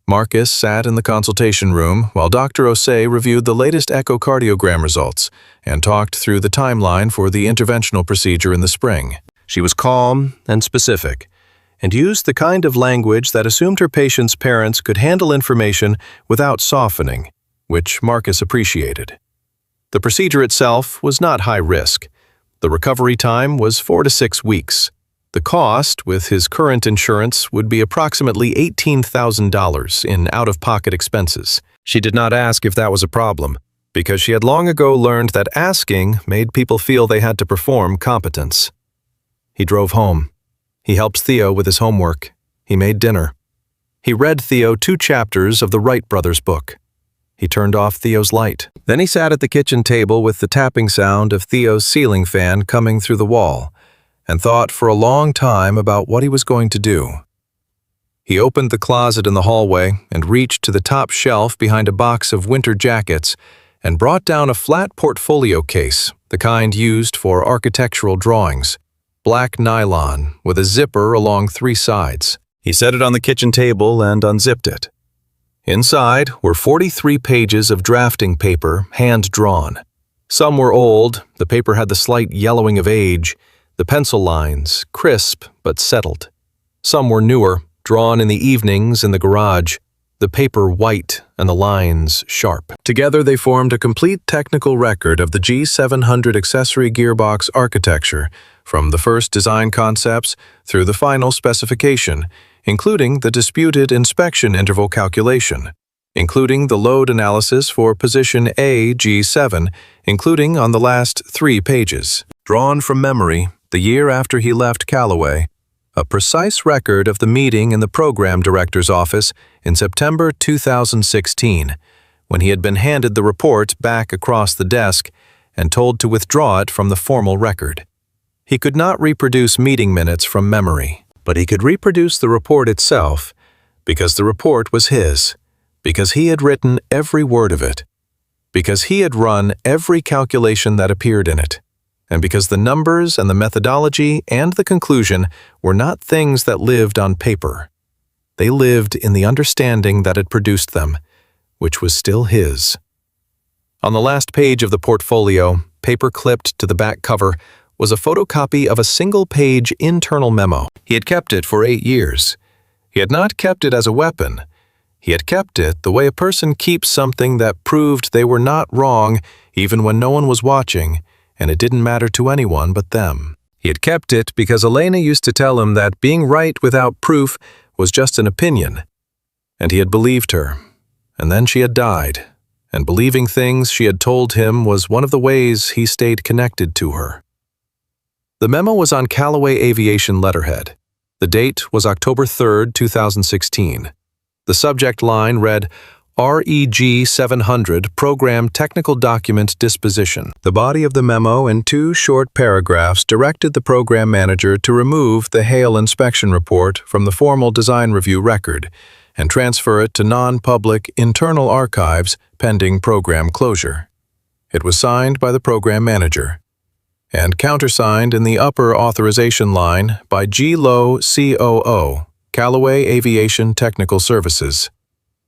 Marcus sat in the consultation room while Dr. Osei reviewed the latest echocardiogram results and talked through the timeline for the interventional procedure in the spring. She was calm and specific, and used the kind of language that assumed her patient's parents could handle information without softening, which Marcus appreciated. The procedure itself was not high risk. The recovery time was 4 to 6 weeks. The cost, with his current insurance, would be approximately $18,000 in out-of-pocket expenses. She did not ask if that was a problem, because she had long ago learned that asking made people feel they had to perform competence. He drove home. He helped Theo with his homework. He made dinner. He read Theo 2 chapters of the Wright brothers' book. He turned off Theo's light. Then he sat at the kitchen table with the tapping sound of Theo's ceiling fan coming through the wall, and thought for a long time about what he was going to do. He opened the closet in the hallway and reached to the top shelf behind a box of winter jackets and brought down a flat portfolio case, the kind used for architectural drawings. Black nylon with a zipper along 3 sides. He set it on the kitchen table and unzipped it. Inside were 43 pages of drafting paper, hand-drawn. Some were old, the paper had the slight yellowing of age, the pencil lines crisp but settled. Some were newer, drawn in the evenings in the garage, the paper white and the lines sharp. Together they formed a complete technical record of the G700 accessory gearbox architecture, from the first design concepts through the final specification, including the disputed inspection interval calculation, including the load analysis for position A G7, including on the last 3 pages. Drawn from memory, the year after he left Calloway, a precise record of the meeting in the program director's office in September 2016, when he had been handed the report back across the desk and told to withdraw it from the formal record. He could not reproduce meeting minutes from memory, But he could reproduce the report itself because the report was his, because he had written every word of it, because he had run every calculation that appeared in it, and because the numbers and the methodology and the conclusion were not things that lived on paper. They lived in the understanding that had produced them, which was still his. On the last page of the portfolio, paper-clipped to the back cover, was a photocopy of a single-page internal memo. He had kept it for 8 years. He had not kept it as a weapon. He had kept it the way a person keeps something that proved they were not wrong even when no one was watching, and it didn't matter to anyone but them. He had kept it because Elena used to tell him that being right without proof was just an opinion, and he had believed her. And then she had died, and believing things she had told him was one of the ways he stayed connected to her. The memo was on Calloway Aviation letterhead. The date was October 3, 2016. The subject line read, REG 700 Program Technical Document Disposition. The body of the memo in 2 short paragraphs directed the program manager to remove the Hale inspection report from the formal design review record and transfer it to non-public internal archives pending program closure. It was signed by the program manager and countersigned in the upper authorization line by G. Lowe, COO, Calloway Aviation Technical Services.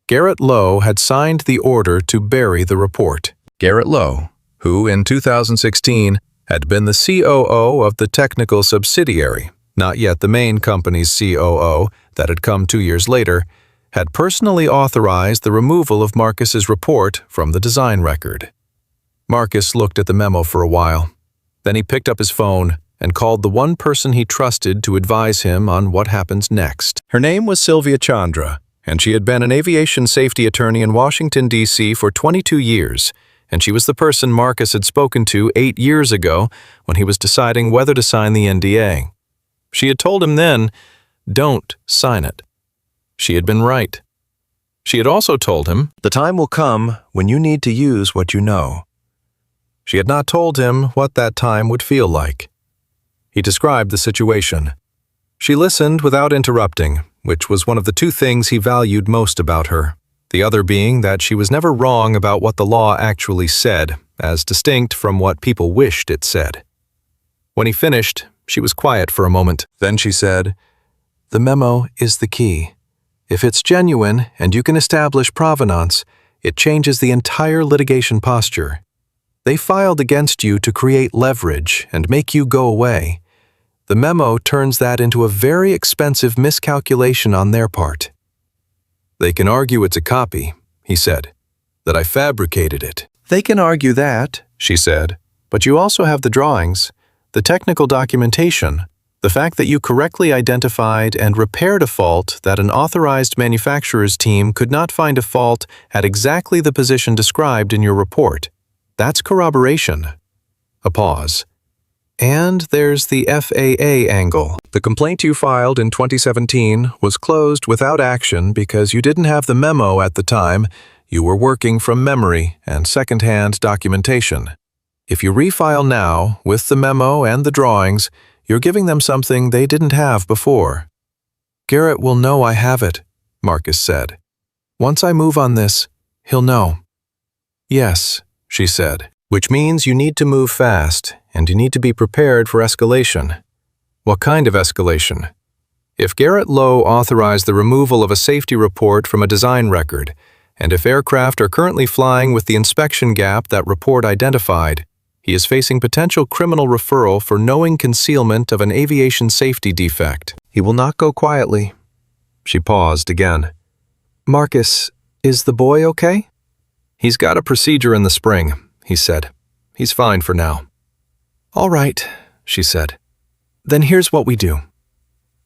Garrett Lowe had signed the order to bury the report. Garrett Lowe, who in 2016 had been the COO of the technical subsidiary, not yet the main company's COO that had come 2 years later, had personally authorized the removal of Marcus's report from the design record. Marcus looked at the memo for a while. Then he picked up his phone and called the one person he trusted to advise him on what happens next. Her name was Sylvia Chandra, and she had been an aviation safety attorney in Washington, D.C. for 22 years, and she was the person Marcus had spoken to 8 years ago when he was deciding whether to sign the NDA. She had told him then, "Don't sign it." She had been right. She had also told him, "The time will come when you need to use what you know." She had not told him what that time would feel like. He described the situation. She listened without interrupting, which was one of the 2 things he valued most about her, the other being that she was never wrong about what the law actually said, as distinct from what people wished it said. When he finished, she was quiet for a moment. Then she said, "The memo is the key. If it's genuine and you can establish provenance, it changes the entire litigation posture. They filed against you to create leverage and make you go away. The memo turns that into a very expensive miscalculation on their part." "They can argue it's a copy," he said, "that I fabricated it." "They can argue that," she said, "but you also have the drawings, the technical documentation, the fact that you correctly identified and repaired a fault that an authorized manufacturer's team could not find a fault at exactly the position described in your report. That's corroboration." A pause. "And there's the FAA angle. The complaint you filed in 2017 was closed without action because you didn't have the memo at the time. You were working from memory and second-hand documentation. If you refile now with the memo and the drawings, you're giving them something they didn't have before." "Garrett will know I have it," Marcus said. "Once I move on this, he'll know." "Yes," she said, "which means you need to move fast, and you need to be prepared for escalation." "What kind of escalation?" "If Garrett Lowe authorized the removal of a safety report from a design record, and if aircraft are currently flying with the inspection gap that report identified, he is facing potential criminal referral for knowing concealment of an aviation safety defect. He will not go quietly." She paused again. "Marcus, is the boy okay?" "He's got a procedure in the spring," he said. "He's fine for now." "All right," she said. "Then here's what we do."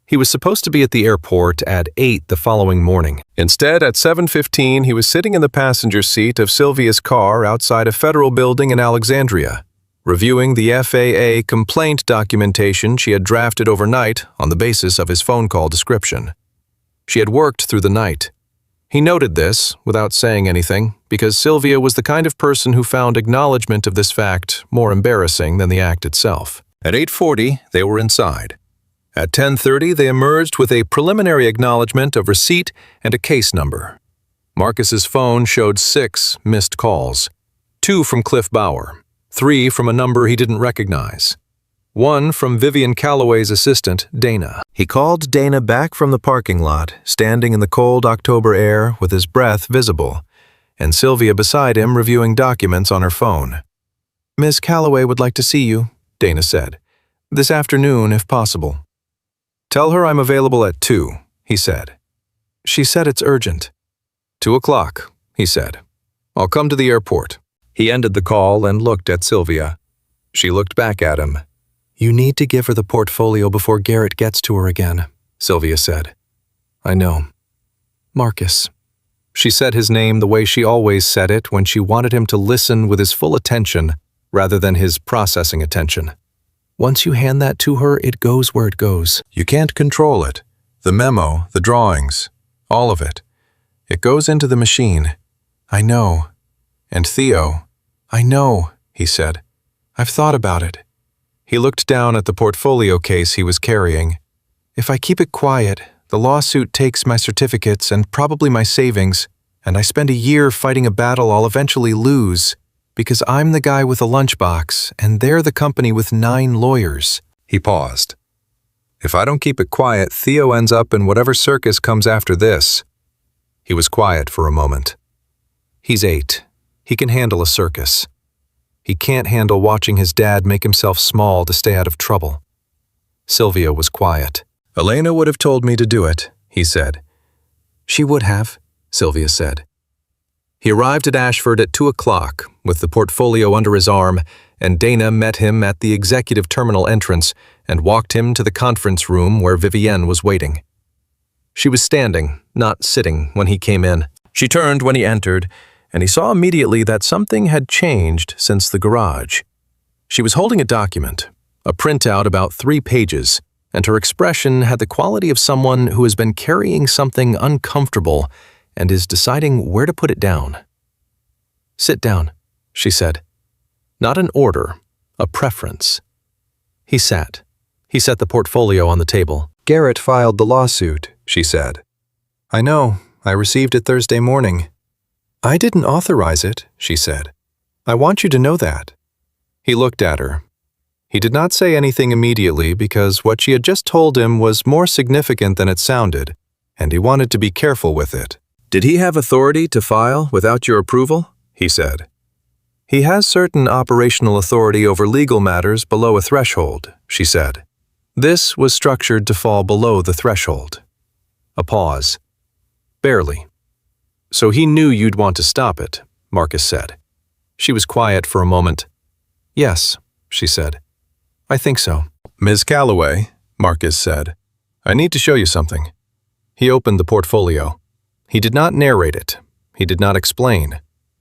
He was supposed to be at the airport at 8 the following morning. Instead, at 7:15, he was sitting in the passenger seat of Sylvia's car outside a federal building in Alexandria, reviewing the FAA complaint documentation she had drafted overnight on the basis of his phone call description. She had worked through the night. He noted this, without saying anything, because Sylvia was the kind of person who found acknowledgement of this fact more embarrassing than the act itself. At 8:40, they were inside. At 10:30, they emerged with a preliminary acknowledgement of receipt and a case number. Marcus's phone showed 6 missed calls, 2 from Cliff Bauer, 3 from a number he didn't recognize, 1 from Vivienne Calloway's assistant, Dana. He called Dana back from the parking lot, standing in the cold October air with his breath visible, and Sylvia beside him reviewing documents on her phone. "Miss Calloway would like to see you," Dana said. "This afternoon, if possible." "Tell her I'm available at 2, he said. "She said it's urgent." 2 o'clock, he said. "I'll come to the airport." He ended the call and looked at Sylvia. She looked back at him. "You need to give her the portfolio before Garrett gets to her again," Sylvia said. "I know. Marcus." She said his name the way she always said it when she wanted him to listen with his full attention rather than his processing attention. "Once you hand that to her, it goes where it goes. You can't control it. The memo, the drawings, all of it. It goes into the machine." "I know." "And Theo." "I know," he said. "I've thought about it." He looked down at the portfolio case he was carrying. "If I keep it quiet, the lawsuit takes my certificates and probably my savings, and I spend a year fighting a battle I'll eventually lose, because I'm the guy with a lunchbox, and they're the company with 9 lawyers. He paused. "If I don't keep it quiet, Theo ends up in whatever circus comes after this." He was quiet for a moment. "He's 8. He can handle a circus. He can't handle watching his dad make himself small to stay out of trouble." Sylvia was quiet. "Elena would have told me to do it," he said. "She would have," Sylvia said. He arrived at Ashford at 2 o'clock with the portfolio under his arm, and Dana met him at the executive terminal entrance and walked him to the conference room where Vivienne was waiting. She was standing, not sitting, when he came in. She turned when he entered, and he saw immediately that something had changed since the garage. She was holding a document, a printout about 3 pages, and her expression had the quality of someone who has been carrying something uncomfortable and is deciding where to put it down. "Sit down," she said. Not an order, a preference. He sat. He set the portfolio on the table. "Garrett filed the lawsuit," she said. "I know. I received it Thursday morning." "I didn't authorize it," she said. "I want you to know that." He looked at her. He did not say anything immediately because what she had just told him was more significant than it sounded, and he wanted to be careful with it. "Did he have authority to file without your approval?" he said. "He has certain operational authority over legal matters below a threshold," she said. This was structured to fall below the threshold. A pause. "Barely." "So he knew you'd want to stop it," Marcus said. She was quiet for a moment. "Yes," she said. "I think so." "Ms. Calloway," Marcus said, "I need to show you something." He opened the portfolio. He did not narrate it. He did not explain.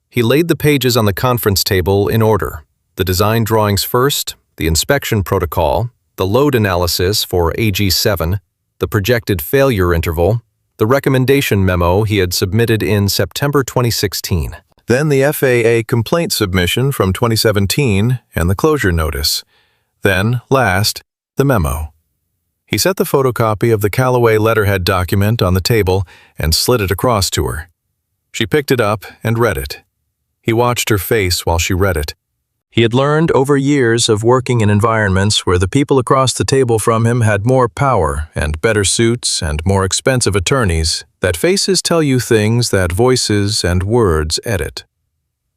He laid the pages on the conference table in order. The design drawings first, the inspection protocol, the load analysis for AG7, the projected failure interval, the recommendation memo he had submitted in September 2016. Then the FAA complaint submission from 2017 and the closure notice. Then, last, the memo. He set the photocopy of the Calloway letterhead document on the table and slid it across to her. She picked it up and read it. He watched her face while she read it. He had learned over years of working in environments where the people across the table from him had more power and better suits and more expensive attorneys, that faces tell you things that voices and words edit.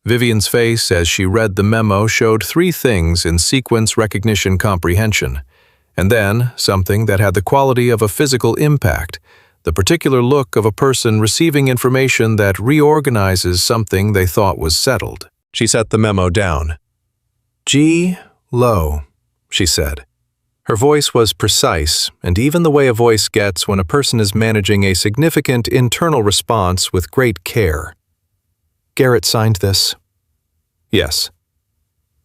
Vivienne's face as she read the memo showed 3 things in sequence recognition comprehension, and then something that had the quality of a physical impact, the particular look of a person receiving information that reorganizes something they thought was settled. She set the memo down. "G. Low," she said. Her voice was precise, and even the way a voice gets when a person is managing a significant internal response with great care. "Garrett signed this?" "Yes."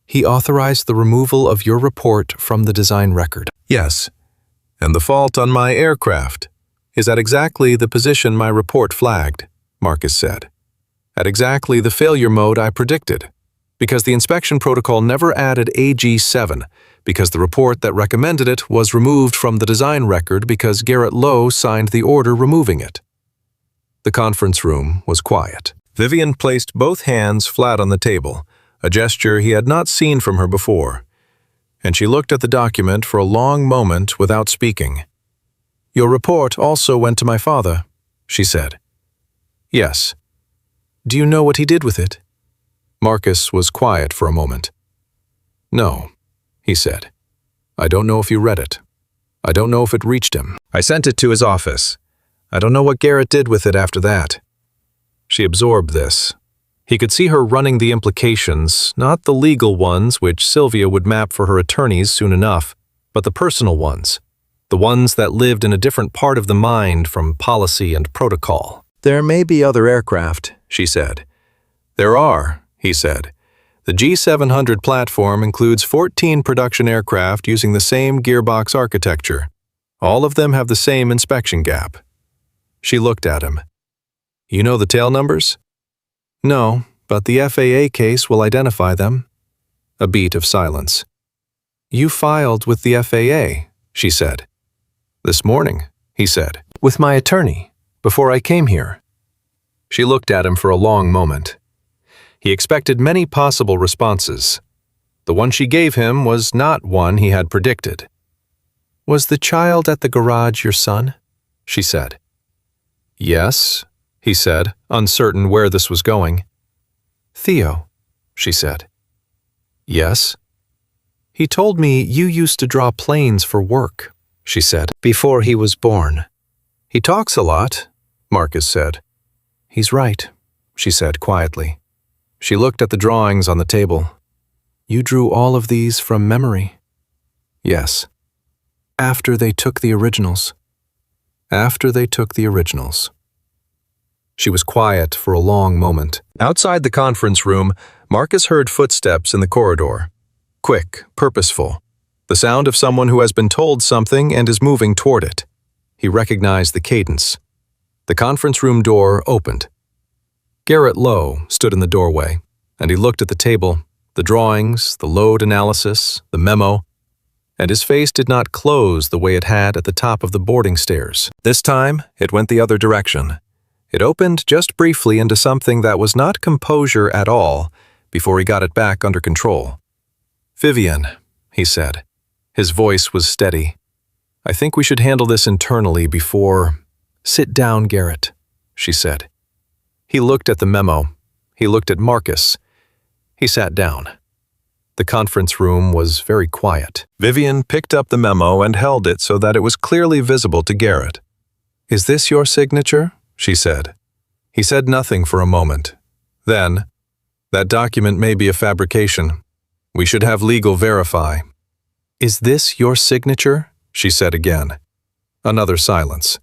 "He authorized the removal of your report from the design record?" "Yes. And the fault on my aircraft is at exactly the position my report flagged," Marcus said. "At exactly the failure mode I predicted. Because the inspection protocol never added AG7, because the report that recommended it was removed from the design record because Garrett Lowe signed the order removing it. The conference room was quiet. Vivienne placed both hands flat on the table, a gesture he had not seen from her before, and she looked at the document for a long moment without speaking. "Your report also went to my father," she said. "Yes." "Do you know what he did with it?" Marcus was quiet for a moment. "No," he said. "I don't know if you read it. I don't know if it reached him. I sent it to his office. I don't know what Garrett did with it after that." She absorbed this. He could see her running the implications, not the legal ones which Sylvia would map for her attorneys soon enough, but the personal ones, the ones that lived in a different part of the mind from policy and protocol. "There may be other aircraft," she said. "There are," he said. "The G700 platform includes 14 production aircraft using the same gearbox architecture. All of them have the same inspection gap." She looked at him. "You know the tail numbers?" "No, but the FAA case will identify them." A beat of silence. "You filed with the FAA," she said. "This morning," he said. "With my attorney, before I came here." She looked at him for a long moment. He expected many possible responses. The one she gave him was not one he had predicted. "Was the child at the garage your son?" she said. "Yes," he said, uncertain where this was going. "Theo," she said. "Yes." "He told me you used to draw planes for work," she said, "before he was born." "He talks a lot," Marcus said. "He's right," she said quietly. She looked at the drawings on the table. "You drew all of these from memory?" "Yes." "After they took the originals?" "After they took the originals." She was quiet for a long moment. Outside the conference room, Marcus heard footsteps in the corridor. Quick, purposeful. The sound of someone who has been told something and is moving toward it. He recognized the cadence. The conference room door opened. Garrett Lowe stood in the doorway, and he looked at the table, the drawings, the load analysis, the memo, and his face did not close the way it had at the top of the boarding stairs. This time, it went the other direction. It opened just briefly into something that was not composure at all before he got it back under control. "Vivienne," he said. His voice was steady. "I think we should handle this internally before—" "Sit down, Garrett," she said. He looked at the memo. He looked at Marcus. He sat down. The conference room was very quiet. Vivienne picked up the memo and held it so that it was clearly visible to Garrett. "Is this your signature?" she said. He said nothing for a moment. Then, "That document may be a fabrication. We should have legal verify." "Is this your signature?" she said again. Another silence.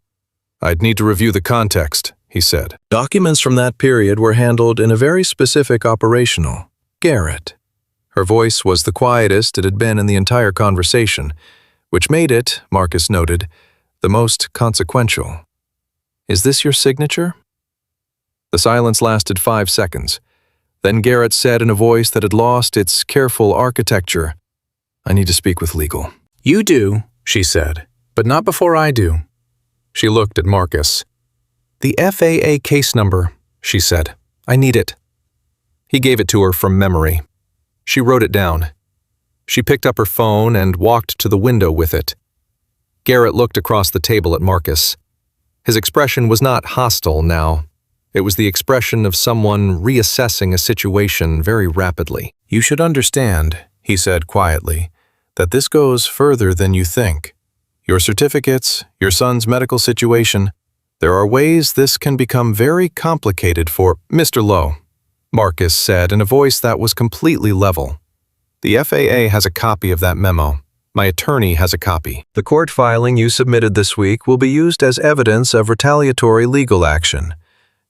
"I'd need to review the context," he said. "Documents from that period were handled in a very specific operational. Garrett." Her voice was the quietest it had been in the entire conversation, which made it, Marcus noted, the most consequential. "Is this your signature?" The silence lasted 5 seconds. Then Garrett said in a voice that had lost its careful architecture, "I need to speak with legal." "You do," she said, "but not before I do." She looked at Marcus. "The FAA case number," she said. "I need it." He gave it to her from memory. She wrote it down. She picked up her phone and walked to the window with it. Garrett looked across the table at Marcus. His expression was not hostile now. It was the expression of someone reassessing a situation very rapidly. "You should understand," he said quietly, "that this goes further than you think. Your certificates, your son's medical situation, there are ways this can become very complicated for—" "Mr. Lowe," Marcus said in a voice that was completely level. "The FAA has a copy of that memo. My attorney has a copy. The court filing you submitted this week will be used as evidence of retaliatory legal action.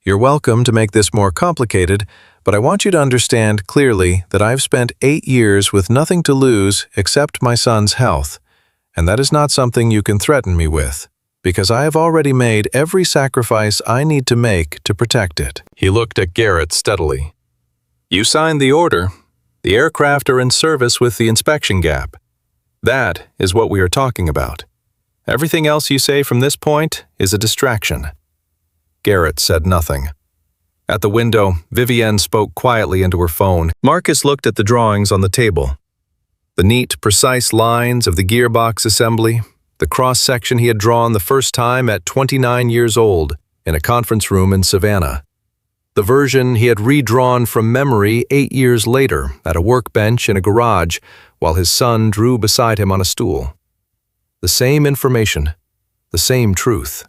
You're welcome to make this more complicated, but I want you to understand clearly that I've spent 8 years with nothing to lose except my son's health, and that is not something you can threaten me with, because I have already made every sacrifice I need to make to protect it." He looked at Garrett steadily. "You signed the order. The aircraft are in service with the inspection gap. That is what we are talking about. Everything else you say from this point is a distraction." Garrett said nothing. At the window, Vivienne spoke quietly into her phone. Marcus looked at the drawings on the table. The neat, precise lines of the gearbox assembly, the cross-section he had drawn the first time at 29 years old in a conference room in Savannah. The version he had redrawn from memory 8 years later at a workbench in a garage while his son drew beside him on a stool. The same information, the same truth.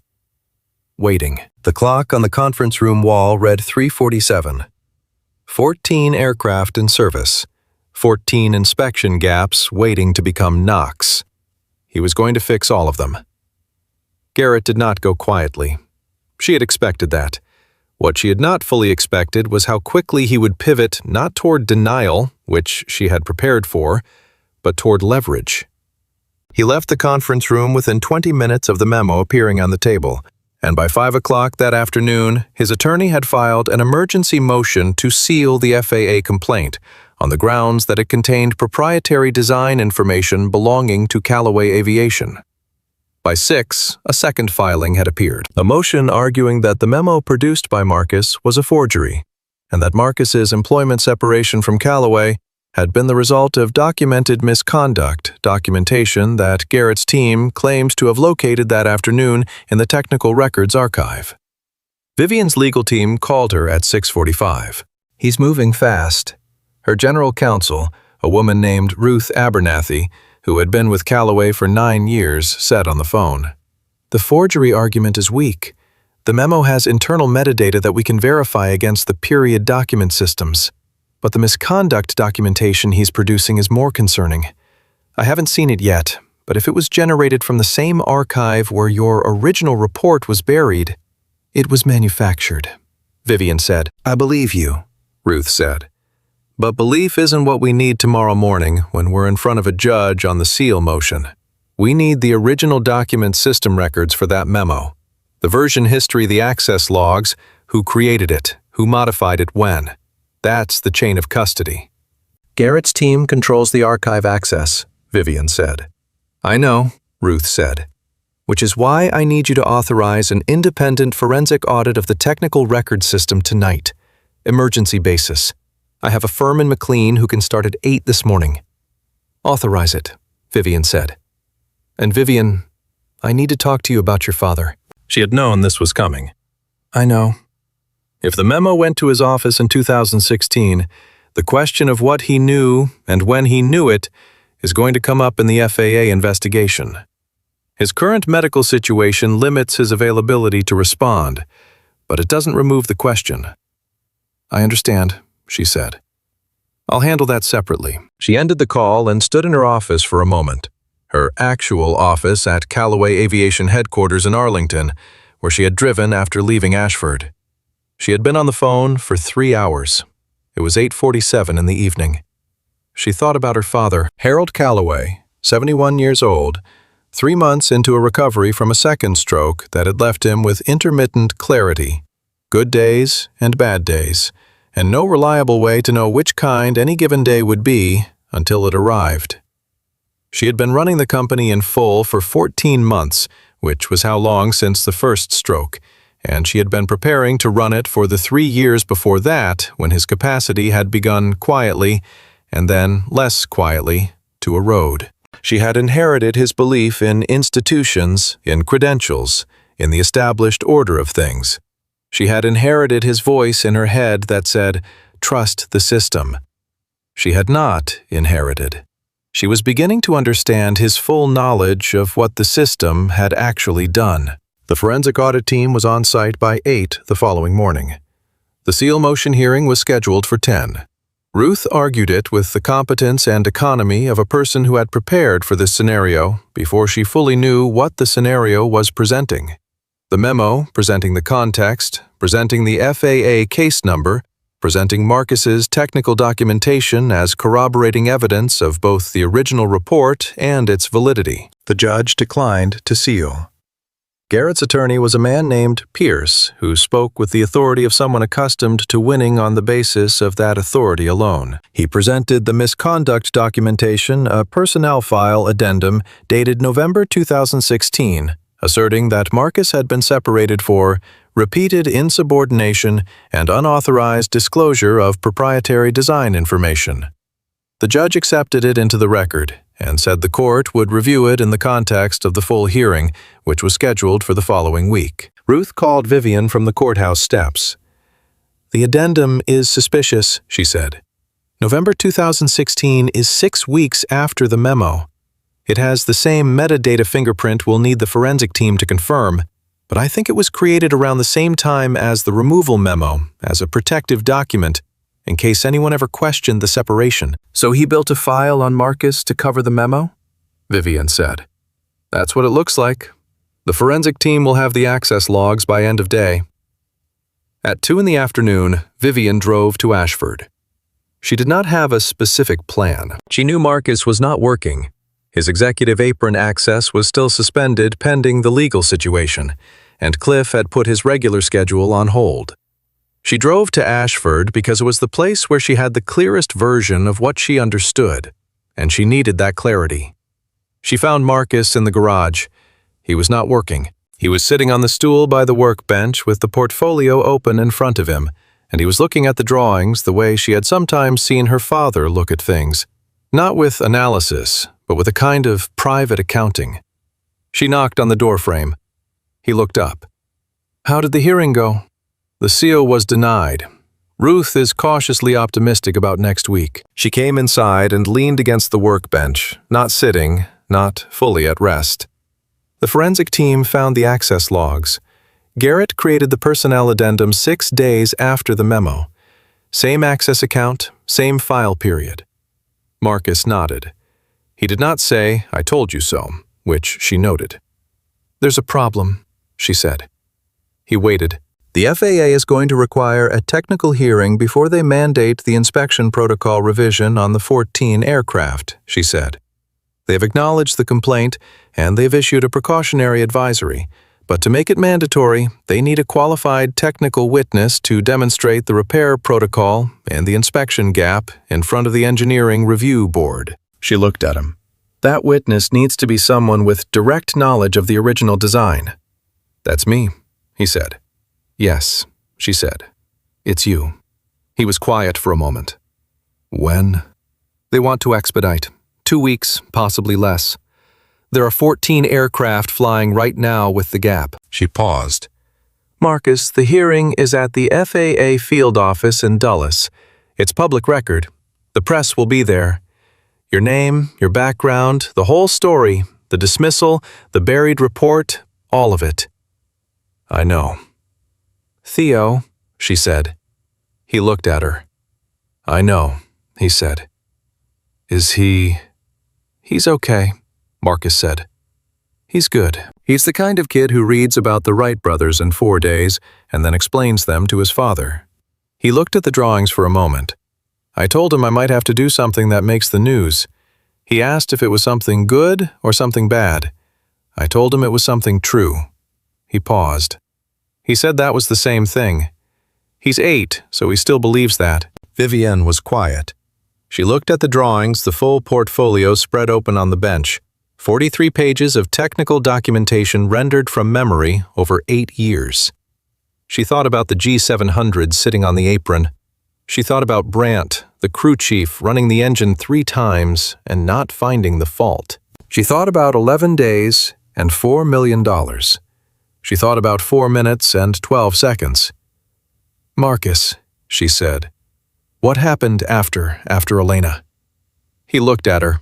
Waiting. The clock on the conference room wall read 3:47. 14 aircraft in service. 14 inspection gaps waiting to become knocks. He was going to fix all of them. Garrett did not go quietly. She had expected that. What she had not fully expected was how quickly he would pivot not toward denial, which she had prepared for, but toward leverage. He left the conference room within 20 minutes of the memo appearing on the table, and by 5 o'clock that afternoon, his attorney had filed an emergency motion to seal the FAA complaint on the grounds that it contained proprietary design information belonging to Calloway Aviation. By 6, a second filing had appeared, a motion arguing that the memo produced by Marcus was a forgery, and that Marcus's employment separation from Calloway had been the result of documented misconduct, documentation that Garrett's team claims to have located that afternoon in the Technical Records Archive. Vivienne's legal team called her at 6:45. "He's moving fast." Her general counsel, a woman named Ruth Abernathy, who had been with Calloway for 9 years, said on the phone, "The forgery argument is weak. The memo has internal metadata that we can verify against the period document systems. But the misconduct documentation he's producing is more concerning. I haven't seen it yet, but if it was generated from the same archive where your original report was buried, it was manufactured." Vivienne said. "I believe you," Ruth said. "But belief isn't what we need tomorrow morning when we're in front of a judge on the seal motion. We need the original document system records for that memo. The version history, the access logs, who created it, who modified it when. That's the chain of custody." "Garrett's team controls the archive access," Vivienne said. "I know," Ruth said. "Which is why I need you to authorize an independent forensic audit of the technical record system tonight. Emergency basis. I have a firm in McLean who can start at 8 this morning." "Authorize it," Vivienne said. "And Vivienne, I need to talk to you about your father." She had known this was coming. "I know." If the memo went to his office in 2016, the question of what he knew and when he knew it is going to come up in the FAA investigation. His current medical situation limits his availability to respond, but it doesn't remove the question. "I understand," she said. "I'll handle that separately." She ended the call and stood in her office for a moment, her actual office at Calloway Aviation headquarters in Arlington, where she had driven after leaving Ashford. She had been on the phone for 3 hours. It was 8:47 in the evening. She thought about her father, Harold Calloway, 71 years old, 3 months into a recovery from a second stroke that had left him with intermittent clarity, good days and bad days, and no reliable way to know which kind any given day would be until it arrived. She had been running the company in full for 14 months, which was how long since the first stroke, and she had been preparing to run it for the 3 years before that when his capacity had begun quietly, and then less quietly, to erode. She had inherited his belief in institutions, in credentials, in the established order of things. She had inherited his voice in her head that said, "Trust the system." She had not inherited. She was beginning to understand his full knowledge of what the system had actually done. The forensic audit team was on site by 8 the following morning. The seal motion hearing was scheduled for 10. Ruth argued it with the competence and economy of a person who had prepared for this scenario before she fully knew what the scenario was presenting. The memo, presenting the context, presenting the FAA case number, presenting Marcus's technical documentation as corroborating evidence of both the original report and its validity. The judge declined to seal. Garrett's attorney was a man named Pierce, who spoke with the authority of someone accustomed to winning on the basis of that authority alone. He presented the misconduct documentation, a personnel file addendum dated November 2016, asserting that Marcus had been separated for repeated insubordination and unauthorized disclosure of proprietary design information. The judge accepted it into the record and said the court would review it in the context of the full hearing, which was scheduled for the following week. Ruth called Vivienne from the courthouse steps. "The addendum is suspicious," she said. "November 2016 is 6 weeks after the memo. It has the same metadata fingerprint we'll need the forensic team to confirm, but I think it was created around the same time as the removal memo, as a protective document, in case anyone ever questioned the separation." "So he built a file on Marcus to cover the memo?" Vivienne said. "That's what it looks like. The forensic team will have the access logs by end of day." At 2 in the afternoon, Vivienne drove to Ashford. She did not have a specific plan. She knew Marcus was not working. His executive apron access was still suspended pending the legal situation, and Cliff had put his regular schedule on hold. She drove to Ashford because it was the place where she had the clearest version of what she understood, and she needed that clarity. She found Marcus in the garage. He was not working. He was sitting on the stool by the workbench with the portfolio open in front of him, and he was looking at the drawings the way she had sometimes seen her father look at things, not with analysis, but with a kind of private accounting. She knocked on the doorframe. He looked up. "How did the hearing go?" "The CO was denied. Ruth is cautiously optimistic about next week." She came inside and leaned against the workbench, not sitting, not fully at rest. The forensic team found the access logs. Garrett created the personnel addendum 6 days after the memo. Same access account, same file period. Marcus nodded. He did not say, "I told you so," which she noted. "There's a problem," she said. He waited. "The FAA is going to require a technical hearing before they mandate the inspection protocol revision on the 14 aircraft," she said. "They have acknowledged the complaint, and they've issued a precautionary advisory, but to make it mandatory, they need a qualified technical witness to demonstrate the repair protocol and the inspection gap in front of the engineering review board." She looked at him. "That witness needs to be someone with direct knowledge of the original design." "That's me," he said. "Yes," she said. "It's you." He was quiet for a moment. "When?" "They want to expedite. 2 weeks, possibly less. There are 14 aircraft flying right now with the gap." She paused. "Marcus, the hearing is at the FAA field office in Dulles. It's public record. The press will be there. Your name, your background, the whole story, the dismissal, the buried report, all of it." "I know." "Theo," she said. He looked at her. "I know," he said. "Is he—" "He's okay," Marcus said. "He's good. He's the kind of kid who reads about the Wright brothers in 4 days and then explains them to his father." He looked at the drawings for a moment. "I told him I might have to do something that makes the news. He asked if it was something good or something bad. I told him it was something true." He paused. He said that was the same thing. He's 8, so he still believes that. Vivienne was quiet. She looked at the drawings, the full portfolio spread open on the bench. 43 pages of technical documentation rendered from memory over 8 years. She thought about the G700 sitting on the apron. She thought about Brandt, the crew chief, running the engine 3 times and not finding the fault. She thought about 11 days and $4 million. She thought about 4 minutes and 12 seconds. "Marcus," she said, "what happened after Elena?" He looked at her.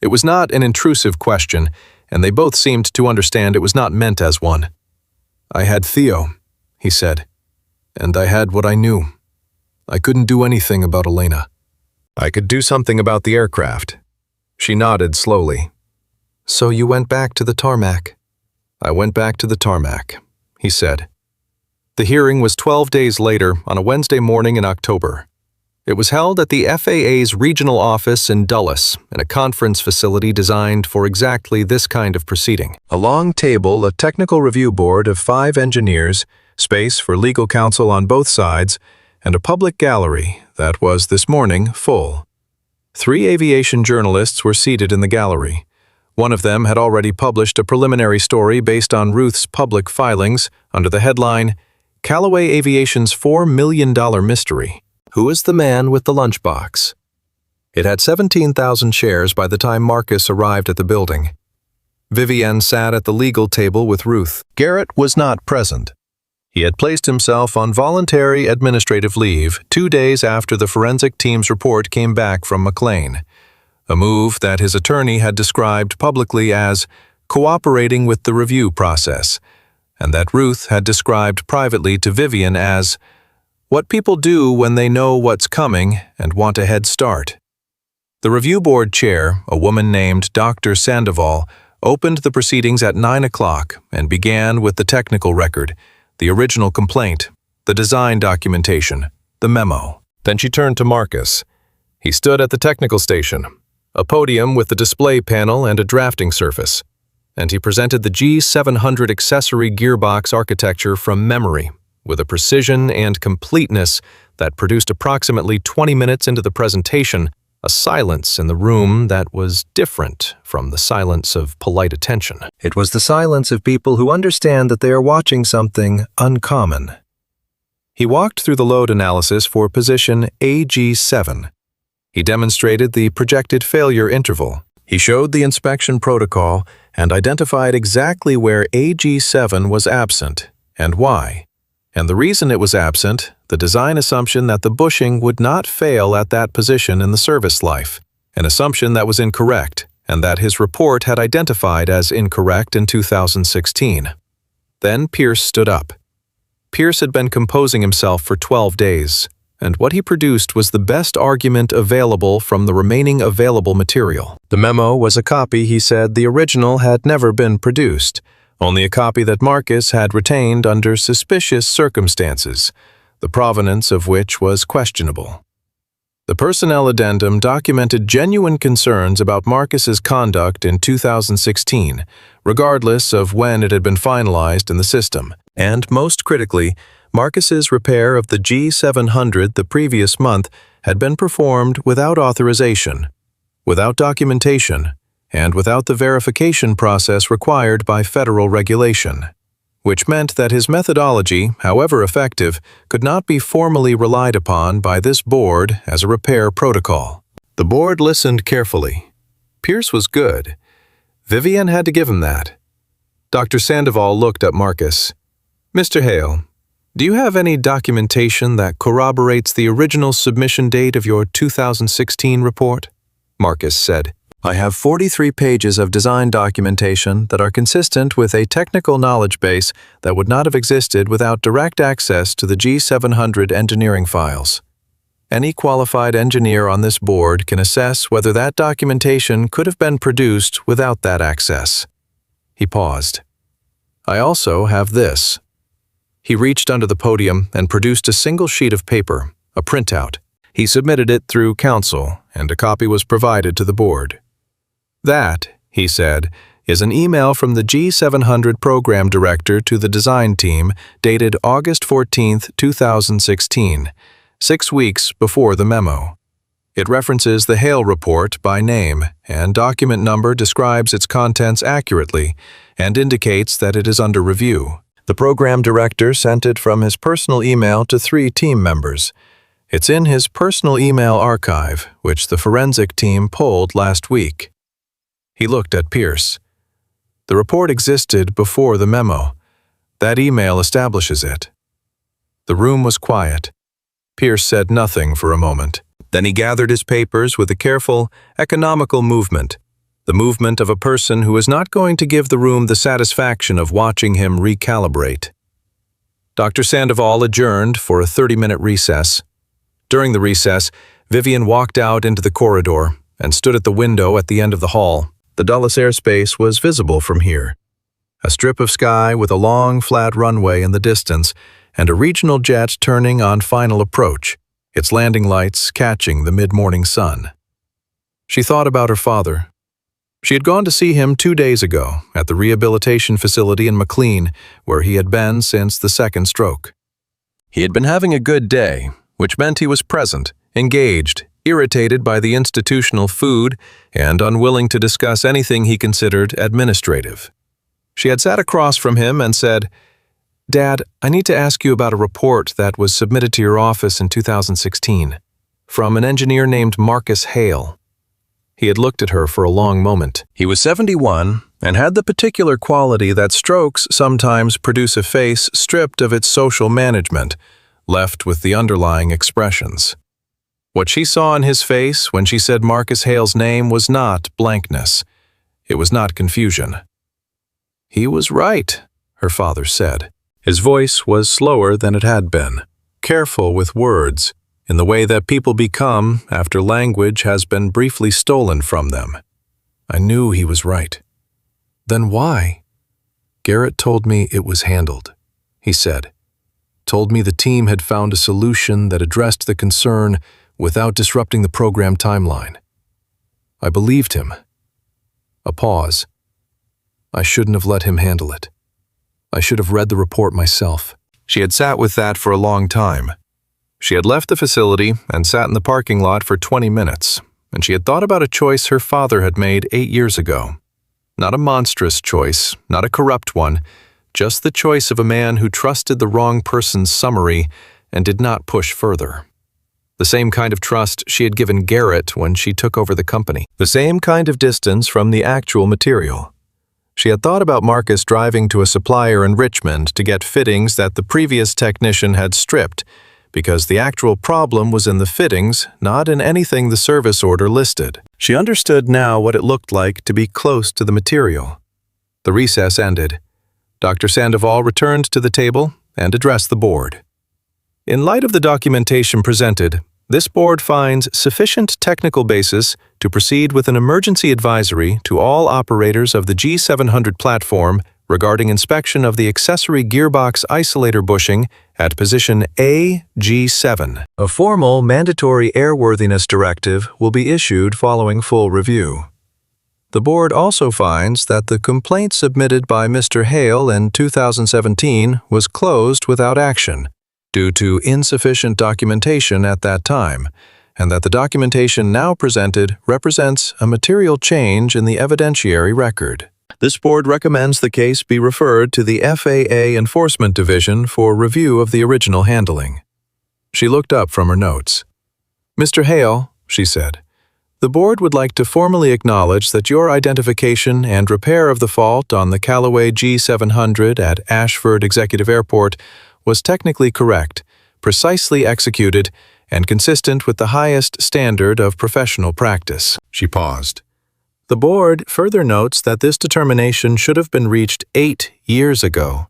It was not an intrusive question, and they both seemed to understand it was not meant as one. "I had Theo," he said, "and I had what I knew. I couldn't do anything about Elena. I could do something about the aircraft." She nodded slowly. "So you went back to the tarmac?" "I went back to the tarmac," he said. The hearing was 12 days later on a Wednesday morning in October. It was held at the FAA's regional office in Dulles, in a conference facility designed for exactly this kind of proceeding. A long table, a technical review board of 5 engineers, space for legal counsel on both sides, and a public gallery that was this morning full. 3 aviation journalists were seated in the gallery. One of them had already published a preliminary story based on Ruth's public filings under the headline, "Calloway Aviation's $4 million Mystery. Who is the man with the lunchbox?" It had 17,000 shares by the time Marcus arrived at the building. Vivienne sat at the legal table with Ruth. Garrett was not present. He had placed himself on voluntary administrative leave 2 days after the forensic team's report came back from McLean, a move that his attorney had described publicly as cooperating with the review process, and that Ruth had described privately to Vivienne as what people do when they know what's coming and want a head start. The review board chair, a woman named Dr. Sandoval, opened the proceedings at 9 o'clock and began with the technical record, the original complaint, the design documentation, the memo. Then she turned to Marcus. He stood at the technical station, a podium with the display panel and a drafting surface, and he presented the G700 accessory gearbox architecture from memory, with a precision and completeness that produced approximately 20 minutes into the presentation a silence in the room that was different from the silence of polite attention. It was the silence of people who understand that they are watching something uncommon. He walked through the load analysis for position AG7. He demonstrated the projected failure interval. He showed the inspection protocol and identified exactly where AG7 was absent and why. And the reason it was absent, the design assumption that the bushing would not fail at that position in the service life, an assumption that was incorrect and that his report had identified as incorrect in 2016. Then Pierce stood up. Pierce had been composing himself for 12 days, and what he produced was the best argument available from the remaining available material. The memo was a copy, he said. The original had never been produced, only a copy that Marcus had retained under suspicious circumstances, the provenance of which was questionable. The personnel addendum documented genuine concerns about Marcus's conduct in 2016, regardless of when it had been finalized in the system, and most critically, Marcus's repair of the G700 the previous month had been performed without authorization, without documentation, and without the verification process required by federal regulation, which meant that his methodology, however effective, could not be formally relied upon by this board as a repair protocol. The board listened carefully. Pierce was good. Vivienne had to give him that. Dr. Sandoval looked at Marcus. "Mr. Hale, do you have any documentation that corroborates the original submission date of your 2016 report?" Marcus said. "I have 43 pages of design documentation that are consistent with a technical knowledge base that would not have existed without direct access to the G700 engineering files. Any qualified engineer on this board can assess whether that documentation could have been produced without that access." He paused. "I also have this." He reached under the podium and produced a single sheet of paper, a printout. He submitted it through counsel, and a copy was provided to the board. "That," he said, "is an email from the G700 program director to the design team dated August 14, 2016, 6 weeks before the memo. It references the Hale report by name, and document number describes its contents accurately and indicates that it is under review. The program director sent it from his personal email to 3 team members. It's in his personal email archive, which the forensic team pulled last week." He looked at Pierce. "The report existed before the memo. That email establishes it." The room was quiet. Pierce said nothing for a moment. Then he gathered his papers with a careful, economical movement, the movement of a person who is not going to give the room the satisfaction of watching him recalibrate. Dr. Sandoval adjourned for a 30-minute recess. During the recess, Vivienne walked out into the corridor and stood at the window at the end of the hall. The Dulles airspace was visible from here. A strip of sky with a long, flat runway in the distance and a regional jet turning on final approach. its landing lights catching the mid-morning sun. She thought about her father. She had gone to see him 2 days ago at the rehabilitation facility in McLean, where he had been since the second stroke. He had been having a good day, which meant he was present, engaged, irritated by the institutional food, and unwilling to discuss anything he considered administrative. She had sat across from him and said, "Dad, I need to ask you about a report that was submitted to your office in 2016, from an engineer named Marcus Hale." He had looked at her for a long moment. He was 71 and had the particular quality that strokes sometimes produce a face stripped of its social management, left with the underlying expressions. What she saw in his face when she said Marcus Hale's name was not blankness. It was not confusion. "He was right," her father said. His voice was slower than it had been, careful with words, in the way that people become after language has been briefly stolen from them. "I knew he was right." "Then why?" "Garrett told me it was handled," he said. "Told me the team had found a solution that addressed the concern without disrupting the program timeline. I believed him." A pause. "I shouldn't have let him handle it. I should have read the report myself." She had sat with that for a long time. She had left the facility and sat in the parking lot for 20 minutes, and she had thought about a choice her father had made 8 years ago. Not a monstrous choice, not a corrupt one, just the choice of a man who trusted the wrong person's summary and did not push further. The same kind of trust she had given Garrett when she took over the company. The same kind of distance from the actual material. She had thought about Marcus driving to a supplier in Richmond to get fittings that the previous technician had stripped, because the actual problem was in the fittings, not in anything the service order listed. She understood now what it looked like to be close to the material. The recess ended. Dr. Sandoval returned to the table and addressed the board. "In light of the documentation presented, this board finds sufficient technical basis to proceed with an emergency advisory to all operators of the G700 platform regarding inspection of the accessory gearbox isolator bushing at position AG7. A formal mandatory airworthiness directive will be issued following full review. The board also finds that the complaint submitted by Mr. Hale in 2017 was closed without action due to insufficient documentation at that time, and that the documentation now presented represents a material change in the evidentiary record. This board recommends the case be referred to the FAA Enforcement Division for review of the original handling." She looked up from her notes. "Mr. Hale," she said, "the board would like to formally acknowledge that your identification and repair of the fault on the Callaway G700 at Ashford Executive Airport was technically correct, precisely executed, and consistent with the highest standard of professional practice." She paused. "The board further notes that this determination should have been reached 8 years ago."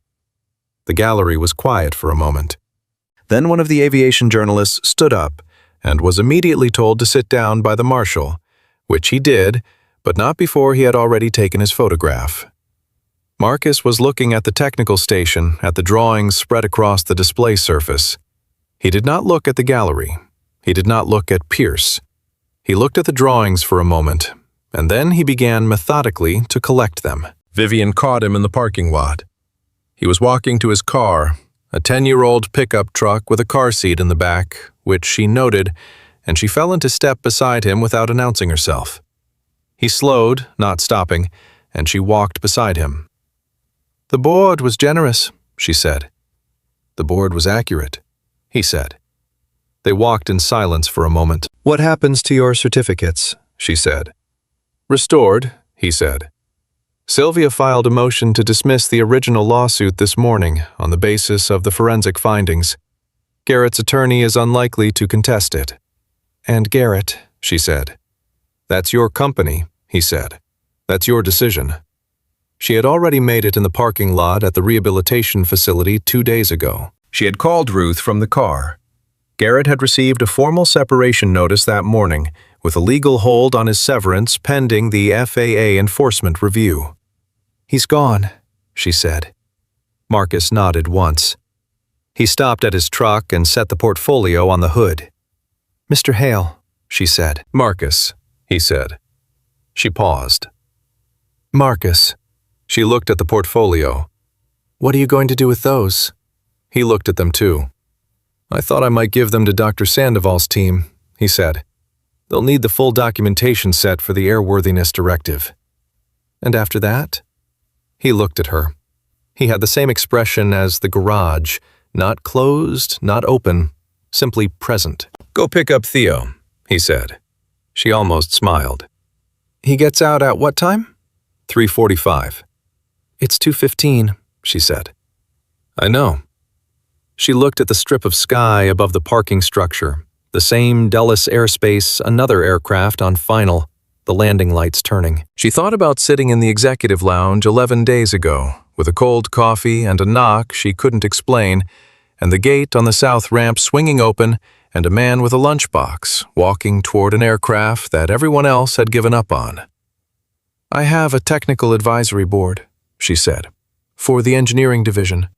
The gallery was quiet for a moment. Then one of the aviation journalists stood up and was immediately told to sit down by the marshal, which he did, but not before he had already taken his photograph. Marcus was looking at the technical station at the drawings spread across the display surface. He did not look at the gallery. He did not look at Pierce. He looked at the drawings for a moment, and then he began methodically to collect them. Vivienne caught him in the parking lot. He was walking to his car, a 10-year-old pickup truck with a car seat in the back, which she noted, and she fell into step beside him without announcing herself. He slowed, not stopping, and she walked beside him. "The board was generous," she said. "The board was accurate," he said. They walked in silence for a moment. "What happens to your certificates?" she said. "Restored," he said. "Sylvia filed a motion to dismiss the original lawsuit this morning on the basis of the forensic findings. Garrett's attorney is unlikely to contest it." "And Garrett," she said. "That's your company," he said. "That's your decision." She had already made it in the parking lot at the rehabilitation facility 2 days ago. She had called Ruth from the car. Garrett had received a formal separation notice that morning, with a legal hold on his severance pending the FAA enforcement review. "He's gone," she said. Marcus nodded once. He stopped at his truck and set the portfolio on the hood. Mr. Hale, she said. Marcus, he said. She paused. Marcus. She looked at the portfolio. What are you going to do with those? He looked at them too. I thought I might give them to Dr. Sandoval's team, he said. They'll need the full documentation set for the airworthiness directive. And after that? He looked at her. He had the same expression as the garage, not closed, not open, simply present. Go pick up Theo, he said. She almost smiled. He gets out at what time? 3:45. It's 2:15, she said. I know. She looked at the strip of sky above the parking structure, the same Dulles airspace, another aircraft on final, the landing lights turning. She thought about sitting in the executive lounge 11 days ago, with a cold coffee and a knock she couldn't explain, and the gate on the south ramp swinging open, and a man with a lunchbox walking toward an aircraft that everyone else had given up on. I have a technical advisory board, she said, for the engineering division.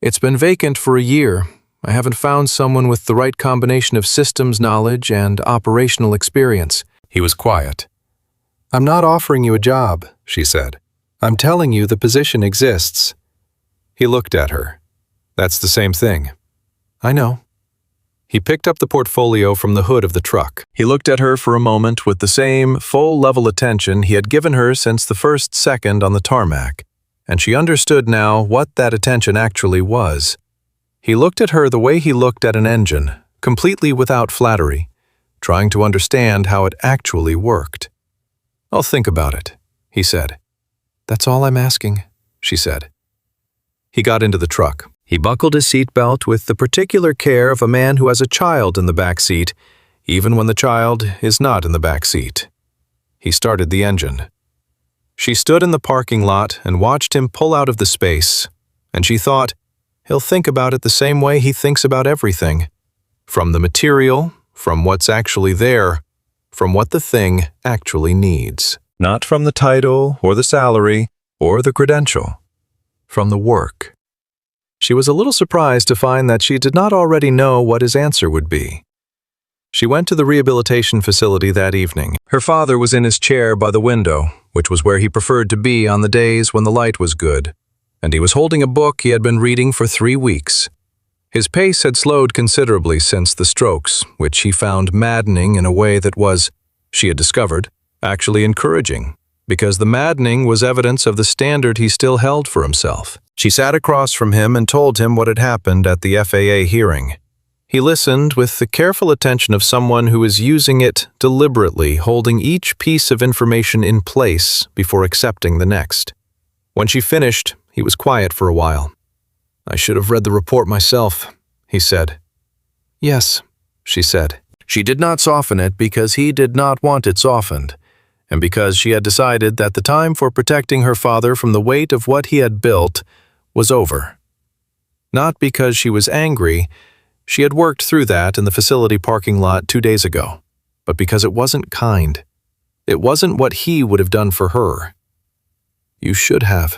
It's been vacant for a year. I haven't found someone with the right combination of systems knowledge and operational experience. He was quiet. I'm not offering you a job, she said. I'm telling you the position exists. He looked at her. That's the same thing. I know. He picked up the portfolio from the hood of the truck. He looked at her for a moment with the same full-level attention he had given her since the first second on the tarmac, and she understood now what that attention actually was. He looked at her the way he looked at an engine, completely without flattery, trying to understand how it actually worked. I'll think about it, he said. That's all I'm asking, she said. He got into the truck. He buckled his seatbelt with the particular care of a man who has a child in the back seat, even when the child is not in the back seat. He started the engine. She stood in the parking lot and watched him pull out of the space, and she thought, he'll think about it the same way he thinks about everything. From the material, from what's actually there, from what the thing actually needs. Not from the title, or the salary, or the credential. From the work. She was a little surprised to find that she did not already know what his answer would be. She went to the rehabilitation facility that evening. Her father was in his chair by the window, which was where he preferred to be on the days when the light was good, and he was holding a book he had been reading for 3 weeks. His pace had slowed considerably since the strokes, which he found maddening in a way that was, she had discovered, actually encouraging, because the maddening was evidence of the standard he still held for himself. She sat across from him and told him what had happened at the FAA hearing. He listened with the careful attention of someone who is using it deliberately, holding each piece of information in place before accepting the next. When she finished, he was quiet for a while. I should have read the report myself, he said. Yes, she said. She did not soften it because he did not want it softened, and because she had decided that the time for protecting her father from the weight of what he had built was over. Not because she was angry, she had worked through that in the facility parking lot 2 days ago, but because it wasn't kind. It wasn't what he would have done for her. You should have.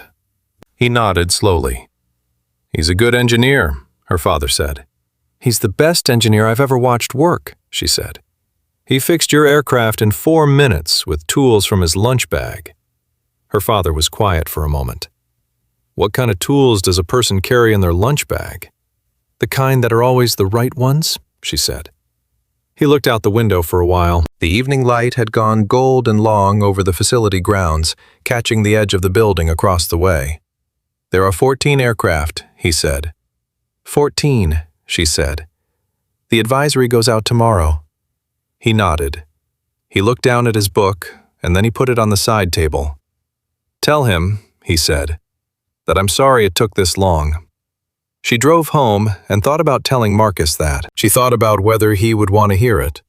He nodded slowly. He's a good engineer, her father said. He's the best engineer I've ever watched work, she said. He fixed your aircraft in 4 minutes with tools from his lunch bag. Her father was quiet for a moment. What kind of tools does a person carry in their lunch bag? The kind that are always the right ones, she said. He looked out the window for a while. The evening light had gone gold and long over the facility grounds, catching the edge of the building across the way. There are 14 aircraft, he said. 14, she said. The advisory goes out tomorrow. He nodded. He looked down at his book, and then he put it on the side table. Tell him, he said, that I'm sorry it took this long. She drove home and thought about telling Marcus that. She thought about whether he would want to hear it.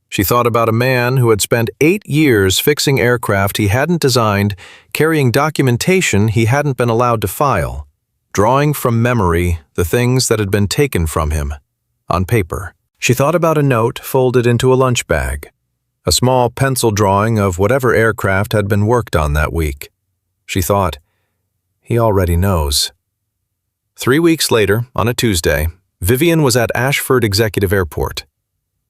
She thought about a man who had spent 8 years fixing aircraft he hadn't designed, carrying documentation he hadn't been allowed to file, drawing from memory the things that had been taken from him, on paper. She thought about a note folded into a lunch bag, a small pencil drawing of whatever aircraft had been worked on that week. She thought, he already knows. 3 weeks later, on a Tuesday, Vivienne was at Ashford Executive Airport.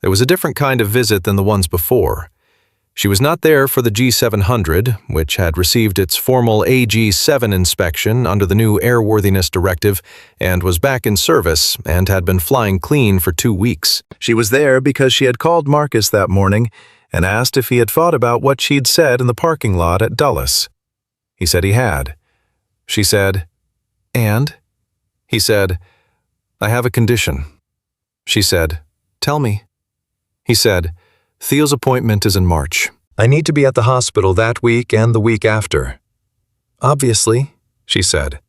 It was a different kind of visit than the ones before. She was not there for the G700, which had received its formal AG7 inspection under the new airworthiness directive and was back in service and had been flying clean for 2 weeks. She was there because she had called Marcus that morning and asked if he had thought about what she'd said in the parking lot at Dulles. He said he had. She said, "And?" He said, "I have a condition." She said, "Tell me." He said, "Theo's appointment is in March. I need to be at the hospital that week and the week after." "Obviously," she said.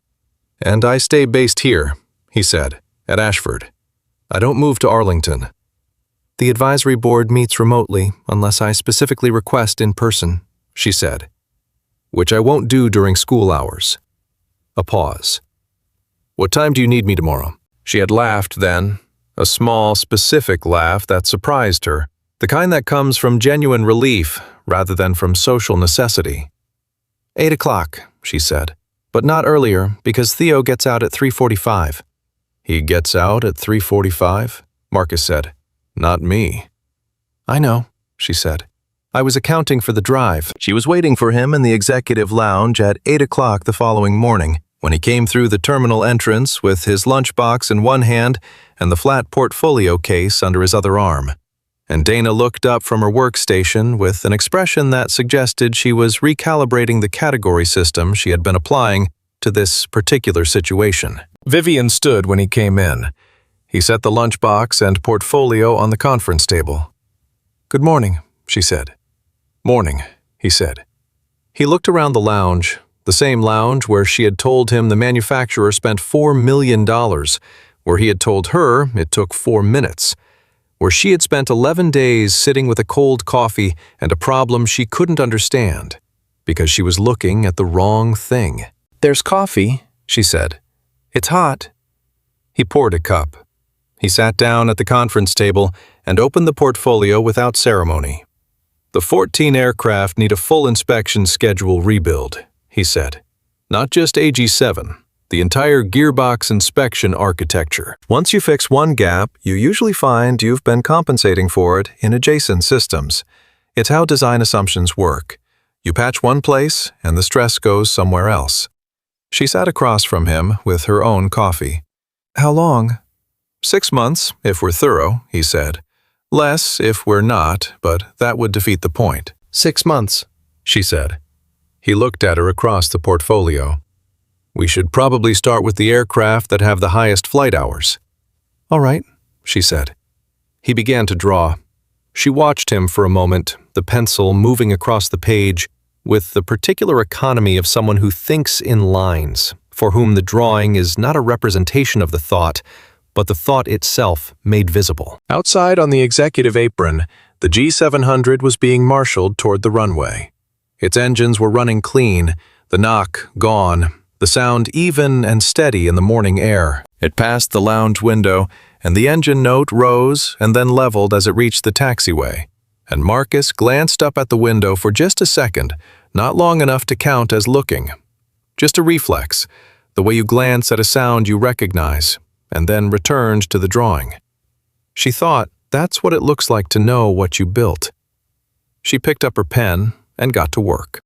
"And I stay based here," he said, "at Ashford. I don't move to Arlington. The advisory board meets remotely unless I specifically request in person," she said, "which I won't do during school hours." A pause. "What time do you need me tomorrow?" She had laughed then, a small, specific laugh that surprised her, the kind that comes from genuine relief rather than from social necessity. 8 o'clock, she said, "but not earlier because Theo gets out at 3:45. "He gets out at 3:45? Marcus said. "Not me." "I know," she said. "I was accounting for the drive." She was waiting for him in the executive lounge at 8 o'clock the following morning, when he came through the terminal entrance with his lunchbox in one hand and the flat portfolio case under his other arm. And Dana looked up from her workstation with an expression that suggested she was recalibrating the category system she had been applying to this particular situation. Vivienne stood when he came in. He set the lunchbox and portfolio on the conference table. "Good morning," she said. "Morning," he said. He looked around the lounge, the same lounge where she had told him the manufacturer spent $4 million, where he had told her it took 4 minutes, where she had spent 11 days sitting with a cold coffee and a problem she couldn't understand, because she was looking at the wrong thing. "There's coffee," she said. "It's hot." He poured a cup. He sat down at the conference table and opened the portfolio without ceremony. "The 14 aircraft need a full inspection schedule rebuild," he said. "Not just AG7, the entire gearbox inspection architecture. Once you fix one gap, you usually find you've been compensating for it in adjacent systems. It's how design assumptions work. You patch one place, and the stress goes somewhere else." She sat across from him with her own coffee. "How long?" 6 months, if we're thorough," he said. "Less if we're not, but that would defeat the point." 6 months, she said. He looked at her across the portfolio. "We should probably start with the aircraft that have the highest flight hours." "All right," she said. He began to draw. She watched him for a moment, the pencil moving across the page, with the particular economy of someone who thinks in lines, for whom the drawing is not a representation of the thought, but the thought itself made visible. Outside on the executive apron, the G700 was being marshaled toward the runway. Its engines were running clean, the knock gone, the sound even and steady in the morning air. It passed the lounge window, and the engine note rose and then leveled as it reached the taxiway. And Marcus glanced up at the window for just a second, not long enough to count as looking. Just a reflex, the way you glance at a sound you recognize, and then returned to the drawing. She thought, that's what it looks like to know what you built. She picked up her pen and got to work.